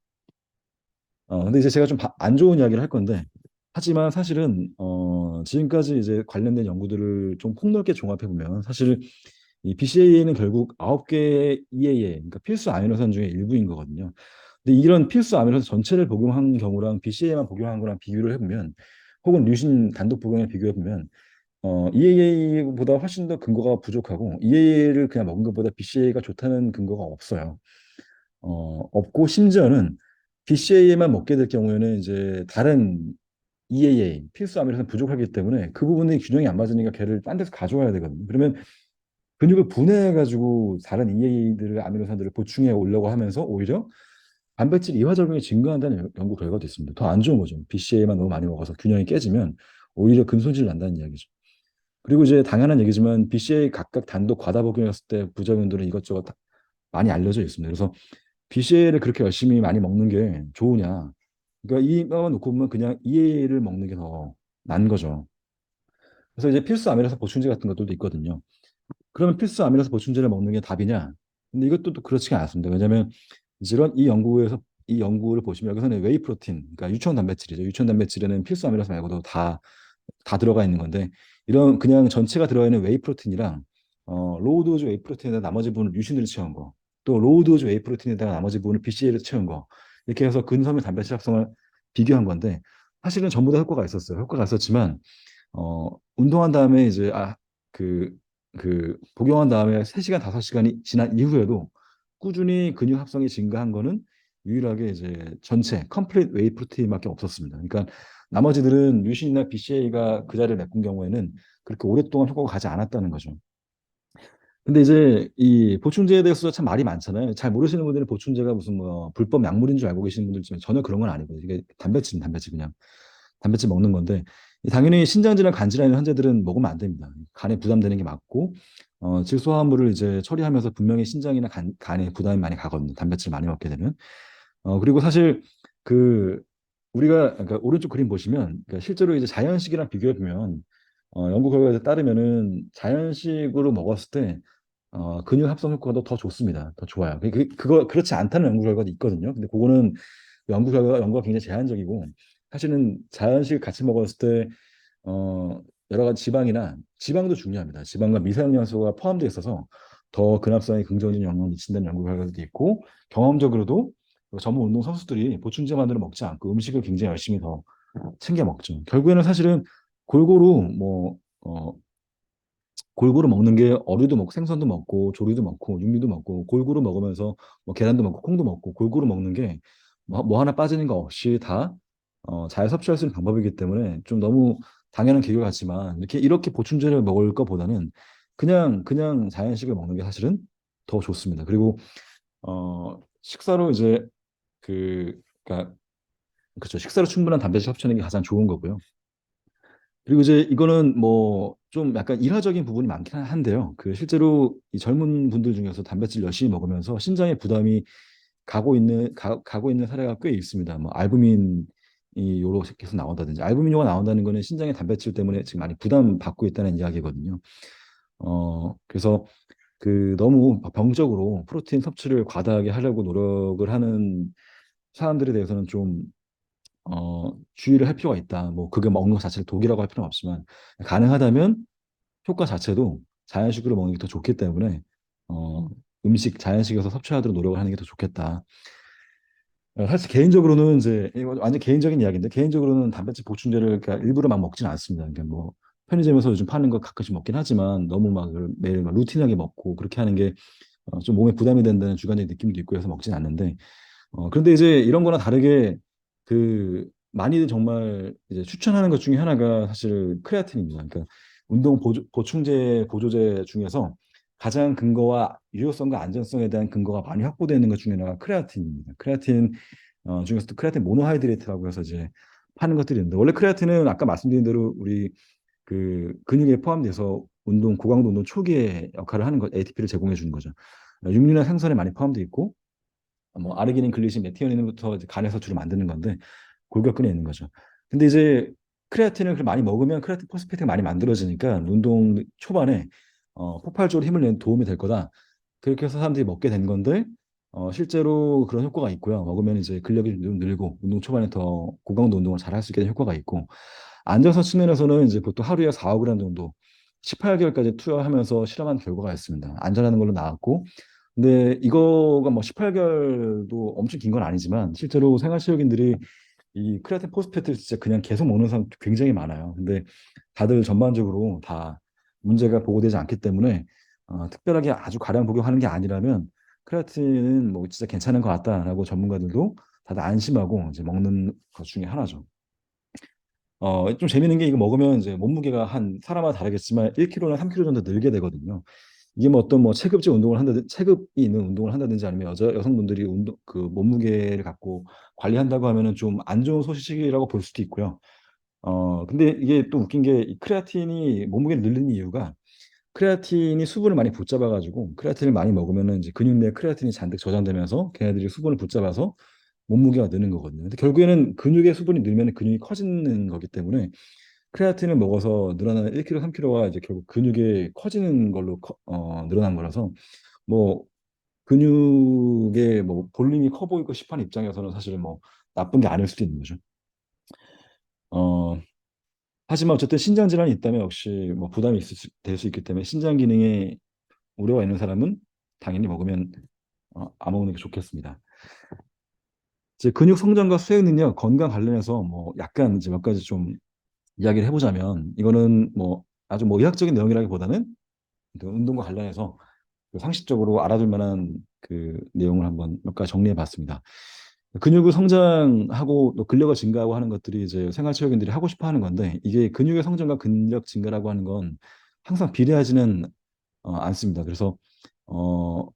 근데 이제 제가 좀 안 좋은 이야기를 할 건데 하지만 사실은 지금까지 이제 관련된 연구들을 좀 폭넓게 종합해 보면 사실 이 BCAA는 결국 9개의 EAA, 그러니까 필수 아미노산 중에 일부인 거거든요. 근데 이런 필수 아미노산 전체를 복용한 경우랑 BCAA만 복용한 거랑 비교를 해보면 혹은 류신 단독 복용을 비교해 보면 EAA보다 훨씬 더 근거가 부족하고 EAA를 그냥 먹은 것보다 BCAA가 좋다는 근거가 없어요. 없고 심지어는 BCAA만 먹게 될 경우에는 이제 다른 EAA 필수 아미노산 부족하기 때문에 그 부분이 균형이 안 맞으니까 걔를 딴 데서 가져와야 되거든요. 그러면 근육을 분해해가지고 다른 EA들을 아미노산들을 보충해 오려고 하면서 오히려 단백질 이화 작용이 증가한다는 연구 결과도 있습니다. 더 안 좋은 거죠. BCAA만 너무 많이 먹어서 균형이 깨지면 오히려 근손실 난다는 이야기죠. 그리고 이제 당연한 얘기지만 BCAA 각각 단독 과다 복용했을 때 부작용들은 이것저것 많이 알려져 있습니다. 그래서 BCAA를 그렇게 열심히 많이 먹는 게 좋으냐? 그러니까 이만 놓고 보면 그냥 EA를 먹는 게 더 난 거죠. 그래서 이제 필수 아미노산 보충제 같은 것들도 있거든요. 그러면 필수 아미노산 보충제를 먹는 게 답이냐? 근데 이것도 또 그렇지가 않습니다. 왜냐하면 이제 이런 이 연구를 보시면 여기서는 웨이 프로틴, 그러니까 유천 단백질이죠. 유천 단백질에는 필수 아미노산 말고도 다 들어가 있는 건데 이런 그냥 전체가 들어가 있는 웨이 프로틴이랑 로우 도즈 웨이 프로틴에다 나머지 부분을 류신을 채운 거, 또 로우 도즈 웨이 프로틴에다가 나머지 부분을 BCA를 채운 거 이렇게 해서 근섬유 단백질 합성을 비교한 건데 사실은 전부 다 효과가 있었어요. 효과가 있었지만 운동한 다음에 이제 그 복용한 다음에 3시간, 5시간이 지난 이후에도 꾸준히 근육 합성이 증가한 거는 유일하게 이제 전체 컴플릿 웨이 프로틴밖에 없었습니다. 그러니까 나머지들은 류신이나 BCA가 그 자리를 메꾼 경우에는 그렇게 오랫동안 효과가 가지 않았다는 거죠. 근데 이제 이 보충제에 대해서 참 말이 많잖아요. 잘 모르시는 분들은 보충제가 무슨 뭐 불법 약물인 줄 알고 계시는 분들 있지만 전혀 그런 건 아니고요. 이게 단백질 그냥 단백질 먹는 건데 당연히 신장질환 간질환 있는 환자들은 먹으면 안 됩니다. 간에 부담되는 게 맞고 질소화합물을 이제 처리하면서 분명히 신장이나 간에 부담이 많이 가거든요. 단백질 많이 먹게 되면. 그리고 사실 그 우리가 그러니까 오른쪽 그림 보시면 그러니까 실제로 이제 자연식이랑 비교해 보면 연구 결과에 따르면은 자연식으로 먹었을 때 근육 합성 효과가 더 좋습니다. 더 좋아요. 그거 그렇지 않다는 연구 결과도 있거든요. 근데 그거는 연구가 굉장히 제한적이고 사실은 자연식 같이 먹었을 때 여러 가지 지방도 중요합니다. 지방과 미세영양소가 포함되어 있어서 더 근합성에 긍정적인 영향을 미친다는 연구 결과도 있고 경험적으로도 전문 운동 선수들이 보충제만으로 먹지 않고 음식을 굉장히 열심히 더 챙겨 먹죠. 결국에는 사실은 골고루 뭐 골고루 먹는 게 어류도 먹고 생선도 먹고 조류도 먹고 육류도 먹고 골고루 먹으면서 뭐 계란도 먹고 콩도 먹고 골고루 먹는 게 뭐 하나 빠지는 거 없이 다 잘 섭취할 수 있는 방법이기 때문에 좀 너무 당연한 계교 같지만 이렇게 보충제를 먹을 것보다는 그냥 자연식을 먹는 게 사실은 더 좋습니다. 그리고 식사로 이제 그러니까 그렇죠. 식사로 충분한 단백질 섭취하는 게 가장 좋은 거고요. 그리고 이제 이거는 뭐 좀 약간 일화적인 부분이 많긴 한데요. 실제로 이 젊은 분들 중에서 단백질 열심히 먹으면서 신장에 부담이 가고 있는 사례가 꽤 있습니다. 뭐 알부민이 요로 계속 나온다든지 알부민요가 나온다는 거는 신장의 단백질 때문에 지금 많이 부담 받고 있다는 이야기거든요. 그래서 너무 병적으로 프로테인 섭취를 과다하게 하려고 노력을 하는 사람들에 대해서는 좀 주의를 할 필요가 있다. 뭐 그게 먹는 것 자체를 독이라고 할 필요는 없지만 가능하다면 효과 자체도 자연식으로 먹는 게 더 좋기 때문에 음식 자연식에서 섭취하도록 노력을 하는 게 더 좋겠다. 사실 개인적으로는 이제 이거 완전 개인적인 이야기인데 개인적으로는 단백질 보충제를 그러니까 일부러 막 먹지는 않습니다. 그러니까 뭐 편의점에서 요즘 파는 거 가끔씩 먹긴 하지만 너무 막 매일 막 루틴하게 먹고 그렇게 하는 게 좀 몸에 부담이 된다는 주관적인 느낌도 있고 해서 먹진 않는데 그런데 이제 이런 거나 다르게 많이들 정말 이제 추천하는 것 중에 하나가 사실 크레아틴입니다. 그러니까 보충제 보조제 중에서 가장 근거와 유효성과 안전성에 대한 근거가 많이 확보되어 있는 것 중에 하나가 크레아틴입니다. 크레아틴 중에서도 크레아틴 모노하이드레이트라고 해서 이제 파는 것들이 있는데 원래 크레아틴은 아까 말씀드린 대로 우리 근육에 포함돼서 고강도 운동 초기에 역할을 하는 것, ATP를 제공해 주는 거죠. 육류나 생선에 많이 포함되어 있고 뭐 아르기닌, 글리신, 메티오닌부터 이제 간에서 주로 만드는 건데 골격근에 있는 거죠. 근데 이제 크레아틴을 많이 먹으면 크레아틴 포스페이트가 많이 만들어지니까 운동 초반에 폭발적으로 힘을 내는 도움이 될 거다. 그렇게 해서 사람들이 먹게 된 건데 실제로 그런 효과가 있고요. 먹으면 이제 근력이 좀 늘고 운동 초반에 더 고강도 운동을 잘 할 수 있게 된 효과가 있고 안전성 측면에서는 이제 보통 하루에 4, 5g 정도 18개월까지 투여하면서 실험한 결과가 있습니다. 안전하는 걸로 나왔고 근데 이거가 뭐 18개월도 엄청 긴 건 아니지만 실제로 생활시력인들이 이 크레아틴 포스페트를 진짜 그냥 계속 먹는 사람 굉장히 많아요. 근데 다들 전반적으로 다 문제가 보고되지 않기 때문에 특별하게 아주 과량 복용하는 게 아니라면 크레아틴은 뭐 진짜 괜찮은 것 같다라고 전문가들도 다들 안심하고 이제 먹는 것 중에 하나죠. 좀 재밌는 게 이거 먹으면 이제 몸무게가 한 사람마다 다르겠지만 1kg나 3kg 정도 늘게 되거든요. 이게 뭐 어떤 뭐 체급이 있는 운동을 한다든지 아니면 여성분들이 몸무게를 갖고 관리한다고 하면은 좀 안 좋은 소식이라고 볼 수도 있고요. 근데 이게 또 웃긴 게 이 크레아틴이 몸무게를 늘리는 이유가 크레아틴이 수분을 많이 붙잡아가지고 크레아틴을 많이 먹으면은 이제 근육 내에 크레아틴이 잔뜩 저장되면서 걔네들이 수분을 붙잡아서 몸무게가 느는 거거든요. 근데 결국에는 근육의 수분이 늘면 근육이 커지는 거기 때문에 크레아틴을 먹어서 늘어나는 1kg, 3kg가 이제 결국 근육이 커지는 걸로 늘어난 거라서 뭐 근육의 뭐 볼륨이 커 보이고 싶어하는 입장에서는 사실 뭐 나쁜 게 아닐 수도 있는 거죠. 어, 하지만 어쨌든 신장 질환이 있다면 역시 뭐 부담이 될 수 있기 때문에 신장 기능에 우려가 있는 사람은 당연히 먹으면 안 먹는 게 좋겠습니다. 이제 근육 성장과 수행 능력, 건강 관련해서 뭐 약간 이제 몇 가지 좀 이야기를 해보자면 이거는 뭐 아주 뭐 의학적인 내용이라기보다는 그 운동과 관련해서 그 상식적으로 알아둘 만한 그 내용을 한번 몇 가지 정리해 봤습니다. 근육을 성장하고 또 근력을 증가하고 하는 것들이 이제 생활체육인들이 하고 싶어 하는 건데 이게 근육의 성장과 근력 증가라고 하는 건 항상 비례하지는 않습니다. 그래서 어,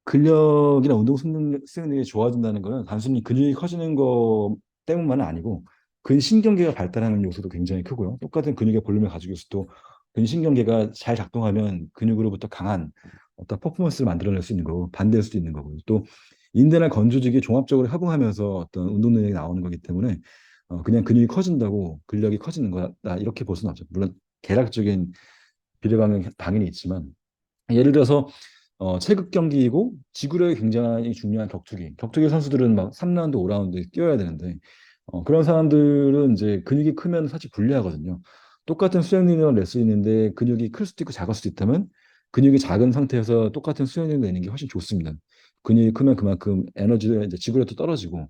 근력이나 운동 수행력이 좋아진다는 거는 단순히 근육이 커지는 것 때문만은 아니고 근신경계가 발달하는 요소도 굉장히 크고요. 똑같은 근육의 볼륨을 가지고 있어도 근신경계가 잘 작동하면 근육으로부터 강한 어떤 퍼포먼스를 만들어낼 수 있는 거고 반대일 수도 있는 거고요. 또 인대나 건조직이 종합적으로 협응하면서 어떤 운동 능력이 나오는 거기 때문에 그냥 근육이 커진다고 근력이 커지는 거다 이렇게 볼 수는 없죠. 물론 계략적인 비례방향 당연히 있지만 예를 들어서 체급 경기이고 지구력이 굉장히 중요한 격투기 선수들은 막 3라운드, 5라운드 뛰어야 되는데 그런 사람들은 이제 근육이 크면 사실 불리하거든요. 똑같은 수행능력을 낼 수 있는데 근육이 클 수도 있고 작을 수도 있다면 근육이 작은 상태에서 똑같은 수행력을 내는 게 훨씬 좋습니다. 근육이 크면 그만큼 에너지가 이제 지구력도 떨어지고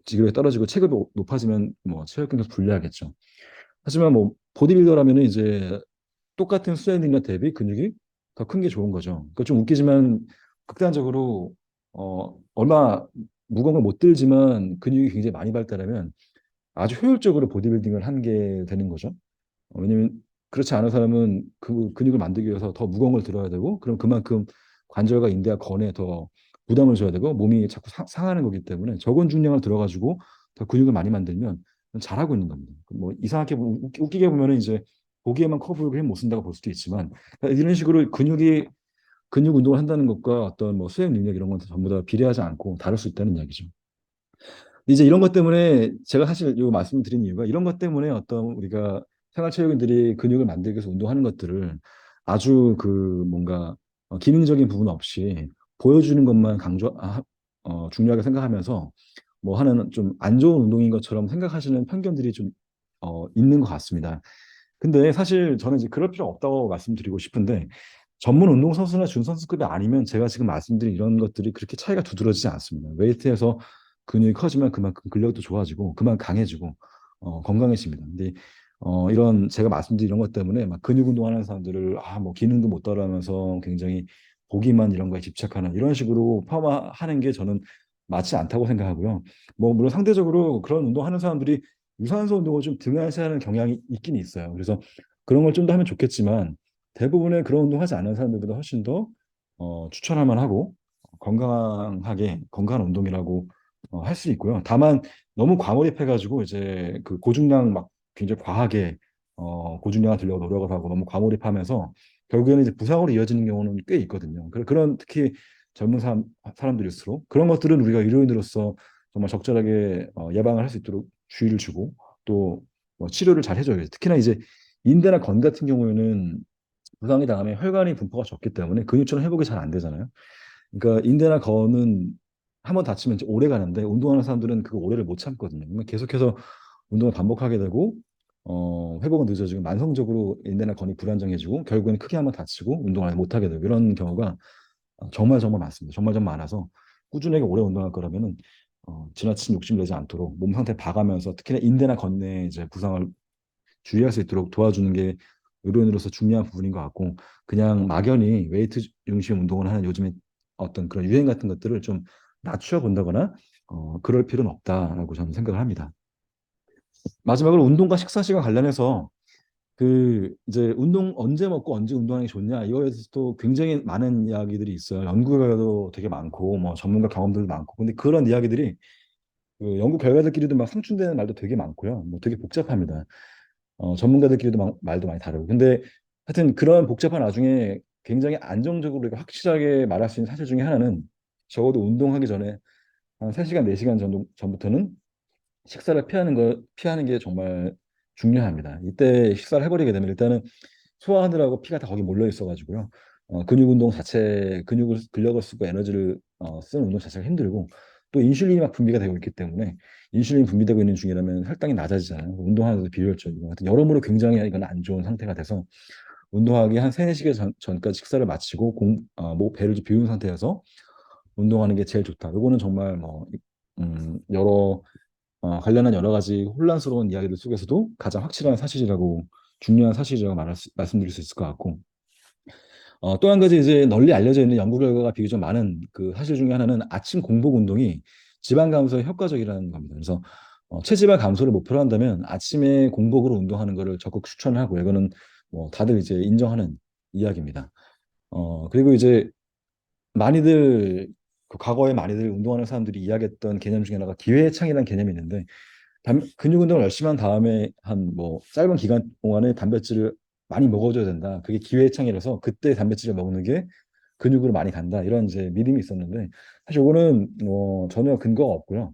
지구력이 떨어지고 체급이 높아지면 뭐 체력 경기에서 불리하겠죠. 하지만 뭐 보디빌더라면은 이제 똑같은 수행 능력 대비 근육이 더 큰 게 좋은 거죠. 그러니까 좀 웃기지만 극단적으로 얼마 무거운 걸 못 들지만 근육이 굉장히 많이 발달하면 아주 효율적으로 보디빌딩을 한 게 되는 거죠. 왜냐면 그렇지 않은 사람은 그 근육을 만들기 위해서 더 무거운 걸 들어야 되고 그럼 그만큼 관절과 인대와 건에 더 부담을 줘야 되고 몸이 자꾸 상하는 거기 때문에 적은 중량을 들어가지고 더 근육을 많이 만들면 잘하고 있는 겁니다. 뭐 이상하게 웃기게 보면은 이제 보기에만 커 보이고 힘 못 쓴다고 볼 수도 있지만 이런 식으로 근육 운동을 한다는 것과 어떤 뭐 수행 능력 이런 건 전부 다 비례하지 않고 다를 수 있다는 이야기죠. 이제 이런 것 때문에 제가 사실 요 말씀을 드린 이유가 이런 것 때문에 어떤 우리가 생활체육인들이 근육을 만들기 위해서 운동하는 것들을 아주 그 뭔가 기능적인 부분 없이 보여주는 것만 중요하게 생각하면서 뭐 하는 좀 안 좋은 운동인 것처럼 생각하시는 편견들이 좀 있는 것 같습니다. 근데 사실 저는 이제 그럴 필요 없다고 말씀드리고 싶은데 전문 운동선수나 준선수급이 아니면 제가 지금 말씀드린 이런 것들이 그렇게 차이가 두드러지지 않습니다. 웨이트에서 근육이 커지면 그만큼 근력도 좋아지고 그만 강해지고 건강해집니다. 근데 이런 제가 말씀드린 이런 것 때문에 막 근육 운동하는 사람들을 뭐 기능도 못 따라하면서 굉장히 보기만 이런 거에 집착하는 이런 식으로 폄하하는 게 저는 맞지 않다고 생각하고요. 뭐 물론 상대적으로 그런 운동하는 사람들이 유산소 운동을 좀 등한시하는 경향이 있긴 있어요. 그래서 그런 걸 좀 더 하면 좋겠지만 대부분의 그런 운동하지 않는 사람들보다 훨씬 더 추천할 만하고 건강한 운동이라고 할 수 있고요. 다만 너무 과몰입해가지고 이제 그 고중량 막 굉장히 과하게 고중량을 들려고 노력을 하고 너무 과몰입하면서 결국에는 이제 부상으로 이어지는 경우는 꽤 있거든요. 그런 특히 젊은 사람들일수록 그런 것들은 우리가 의료인으로서 정말 적절하게 예방을 할 수 있도록 주의를 주고 또뭐 치료를 잘 해줘야죠. 특히나 이제 인대나 건 같은 경우에는 부상이 당하면 혈관이 분포가 적기 때문에 근육처럼 회복이 잘 안 되잖아요. 그러니까 인대나 건은 한번 다치면 이제 오래 가는데 운동하는 사람들은 그 오래를 못 참거든요. 그러면 계속해서 운동을 반복하게 되고 회복은 늦어지고 만성적으로 인대나 건이 불안정해지고 결국에는 크게 한번 다치고 운동을 못 하게 되고 이런 경우가 정말 정말 많습니다. 정말 정말 많아서 꾸준하게 오래 운동할 거라면은 지나친 욕심 내지 않도록 몸 상태 봐가면서 특히나 인대나 건에 이제 부상을 주의할 수 있도록 도와주는 게 의료인으로서 중요한 부분인 것 같고 그냥 막연히 웨이트 중심 운동을 하는 요즘에 어떤 그런 유행 같은 것들을 좀 낮추어 본다거나 그럴 필요는 없다라고 저는 생각을 합니다. 마지막으로 운동과 식사 시간 관련해서 그 이제 운동 언제 먹고 언제 운동하는 게 좋냐 이거에 대해서도 굉장히 많은 이야기들이 있어요. 연구 결과도 되게 많고 뭐 전문가 경험들도 많고 근데 그런 이야기들이 그 연구 결과들끼리도 막 상충되는 말도 되게 많고요. 뭐 되게 복잡합니다. 전문가들끼리도 말도 많이 다르고. 근데 하여튼 그런 복잡한 와중에 굉장히 안정적으로 우리가 확실하게 말할 수 있는 사실 중에 하나는 적어도 운동하기 전에 한 3시간, 4시간 정도 전부터는 식사를 피하는 게 정말 중요합니다. 이때 식사를 해버리게 되면 일단은 소화하느라고 피가 다 거기 몰려 있어가지고요. 근육 운동 자체 근력을 쓰고 에너지를 쓰는 운동 자체가 힘들고 또 인슐린이 막 분비가 되고 있기 때문에 인슐린이 분비되고 있는 중이라면 혈당이 낮아지잖아요. 운동하는데도 비효율적이고 하여튼 여러모로 굉장히 이건 안 좋은 상태가 돼서 운동하기 한 3-4시간 전까지 식사를 마치고 배를 좀 비운 상태에서 운동하는 게 제일 좋다. 이거는 정말 뭐 여러 관련한 여러 가지 혼란스러운 이야기들 속에서도 가장 확실한 사실이라고 중요한 사실이라고 말씀드릴 수 있을 것 같고 또 한 가지 이제 널리 알려져 있는 연구 결과가 비교적 많은 그 사실 중에 하나는 아침 공복 운동이 지방 감소에 효과적이라는 겁니다. 그래서 체지방 감소를 목표로 한다면 아침에 공복으로 운동하는 것을 적극 추천하고 이거는 뭐 다들 이제 인정하는 이야기입니다. 그리고 이제 많이들 그 과거에 많이들 운동하는 사람들이 이야기했던 개념 중에 하나가 기회의 창이라는 개념이 있는데 근육 운동을 열심히 한 다음에 한 뭐 짧은 기간 동안에 단백질을 많이 먹어줘야 된다. 그게 기회의 창이라서 그때 단백질을 먹는 게 근육으로 많이 간다. 이런 이제 믿음이 있었는데 사실 이거는 뭐 전혀 근거가 없고요.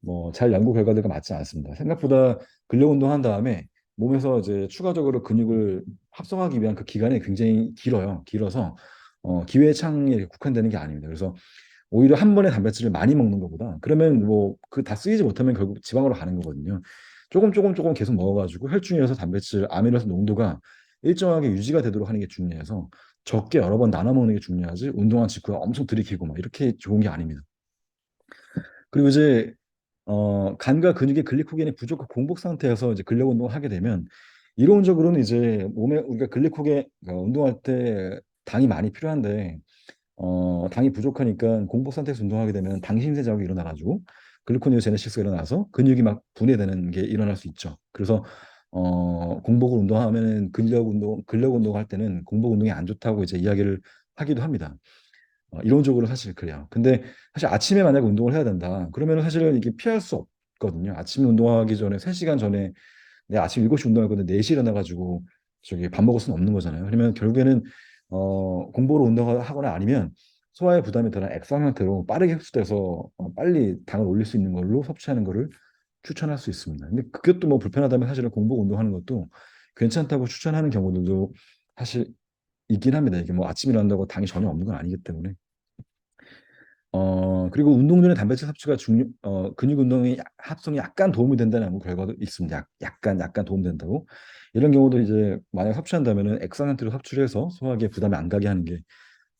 뭐 잘 연구 결과들과 맞지 않습니다. 생각보다 근력 운동한 다음에 몸에서 이제 추가적으로 근육을 합성하기 위한 그 기간이 굉장히 길어요. 길어서 기회의 창에 국한되는 게 아닙니다. 그래서 오히려 한 번에 단백질을 많이 먹는 것보다 그러면 뭐 그 다 쓰이지 못하면 결국 지방으로 가는 거거든요. 조금 조금 조금 계속 먹어가지고 혈중에서 단백질 아미노산 농도가 일정하게 유지가 되도록 하는 게 중요해서 적게 여러 번 나눠 먹는 게 중요하지 운동한 직후에 엄청 들이키고 막 이렇게 좋은 게 아닙니다. 그리고 이제 간과 근육의 글리코겐이 부족한 공복 상태에서 이제 근력 운동을 하게 되면 이론적으로는 이제 몸에 우리가 운동할 때 당이 많이 필요한데 당이 부족하니까 공복 상태에서 운동하게 되면 당 신세 자국이 일어나가지고 글루코니오제네시스가 일어나서 근육이 막 분해되는 게 일어날 수 있죠. 그래서 공복을 운동하면은 근력 운동할 때는 공복 운동이 안 좋다고 이제 이야기를 하기도 합니다. 이론적으로 사실 그래요. 근데 사실 아침에 만약에 운동을 해야 된다. 그러면은 사실은 이게 피할 수 없거든요. 아침에 운동하기 전에 3시간 전에 내 아침 7시 운동할 건데 4시에 일어나가지고 저기 밥 먹을 수는 없는 거잖아요. 그러면 결국에는 공복으로 운동을 하거나 아니면 소화에 부담이 덜한 액상 형태로 빠르게 흡수돼서 빨리 당을 올릴 수 있는 걸로 섭취하는 거를 추천할 수 있습니다. 근데 그것도 뭐 불편하다면 사실은 공복 운동하는 것도 괜찮다고 추천하는 경우들도 사실 있긴 합니다. 이게 뭐 아침에 일어난다고 당이 전혀 없는 건 아니기 때문에. 그리고 운동 전에 단백질 섭취가 근육 운동의 합성이 약간 도움이 된다는 연구 결과도 있습니다. 약간 도움된다고. 이런 경우도 이제 만약 섭취한다면은 액상 형태로 섭취를 해서 소화기에 부담이 안 가게 하는 게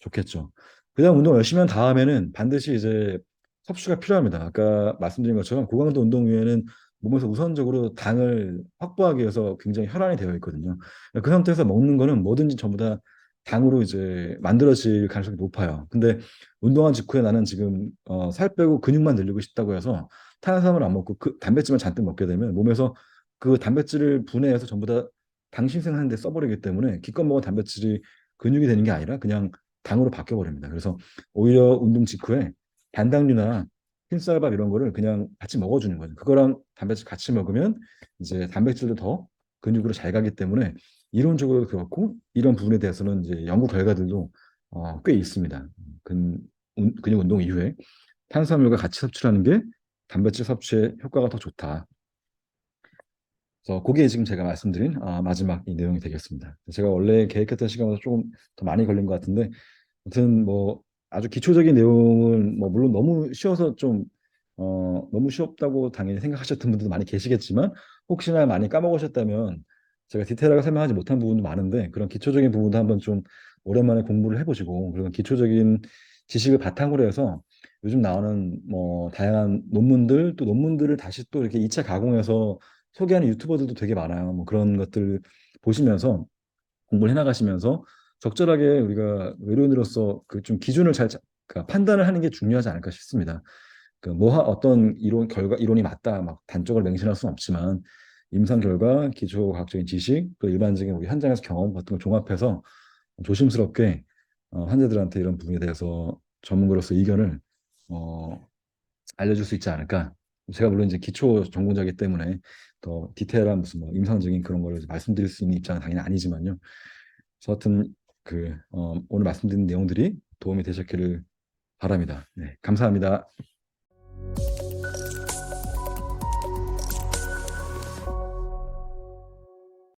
좋겠죠. 그다음 운동 열심히 한 다음에는 반드시 이제 섭취가 필요합니다. 아까 말씀드린 것처럼 고강도 운동 후에는 몸에서 우선적으로 당을 확보하기 위해서 굉장히 혈안이 되어 있거든요. 그 상태에서 먹는 거는 뭐든지 전부 다 당으로 이제 만들어질 가능성이 높아요. 근데 운동한 직후에 나는 지금 살 빼고 근육만 늘리고 싶다고 해서 탄수화물 안 먹고 그 단백질만 잔뜩 먹게 되면 몸에서 그 단백질을 분해해서 전부 다 당 신생하는 데 써버리기 때문에 기껏 먹은 단백질이 근육이 되는 게 아니라 그냥 당으로 바뀌어 버립니다. 그래서 오히려 운동 직후에 단당류나 흰쌀밥 이런 거를 그냥 같이 먹어주는 거죠. 그거랑 단백질 같이 먹으면 이제 단백질도 더 근육으로 잘 가기 때문에 이론적으로 그렇고 이런 부분에 대해서는 이제 연구 결과들도 꽤 있습니다. 근육 운동 이후에 탄수화물과 같이 섭취하는 게 단백질 섭취에 효과가 더 좋다. 그래서 그게 지금 제가 말씀드린 마지막 이 내용이 되겠습니다. 제가 원래 계획했던 시간보다 조금 더 많이 걸린 것 같은데 아무튼 뭐 아주 기초적인 내용은 뭐 물론 너무 쉬워서 좀 너무 쉬웠다고 당연히 생각하셨던 분들도 많이 계시겠지만 혹시나 많이 까먹으셨다면 제가 디테일하게 설명하지 못한 부분도 많은데 그런 기초적인 부분도 한번 좀 오랜만에 공부를 해보시고 그리고 기초적인 지식을 바탕으로 해서 요즘 나오는 뭐 다양한 논문들 또 논문들을 다시 또 이렇게 2차 가공해서 소개하는 유튜버들도 되게 많아요. 뭐 그런 것들 보시면서 공부를 해나가시면서 적절하게 우리가 의료인으로서 그 좀 기준을 그러니까 판단을 하는 게 중요하지 않을까 싶습니다. 어떤 이론이 맞다 막 단적으로 맹신할 수는 없지만 임상 결과, 기초 과학적인 지식, 또 일반적인 우리 현장에서 경험 같은 걸 종합해서 조심스럽게 환자들한테 이런 부분에 대해서 전문가로서 의견을 어, 알려줄 수 있지 않을까. 제가 물론 이제 기초 전공자이기 때문에 더 디테일한 무슨 뭐 임상적인 그런 걸 말씀드릴 수 있는 입장은 당연히 아니지만요. 저 같은 오늘 말씀드린 내용들이 도움이 되셨기를 바랍니다. 네, 감사합니다.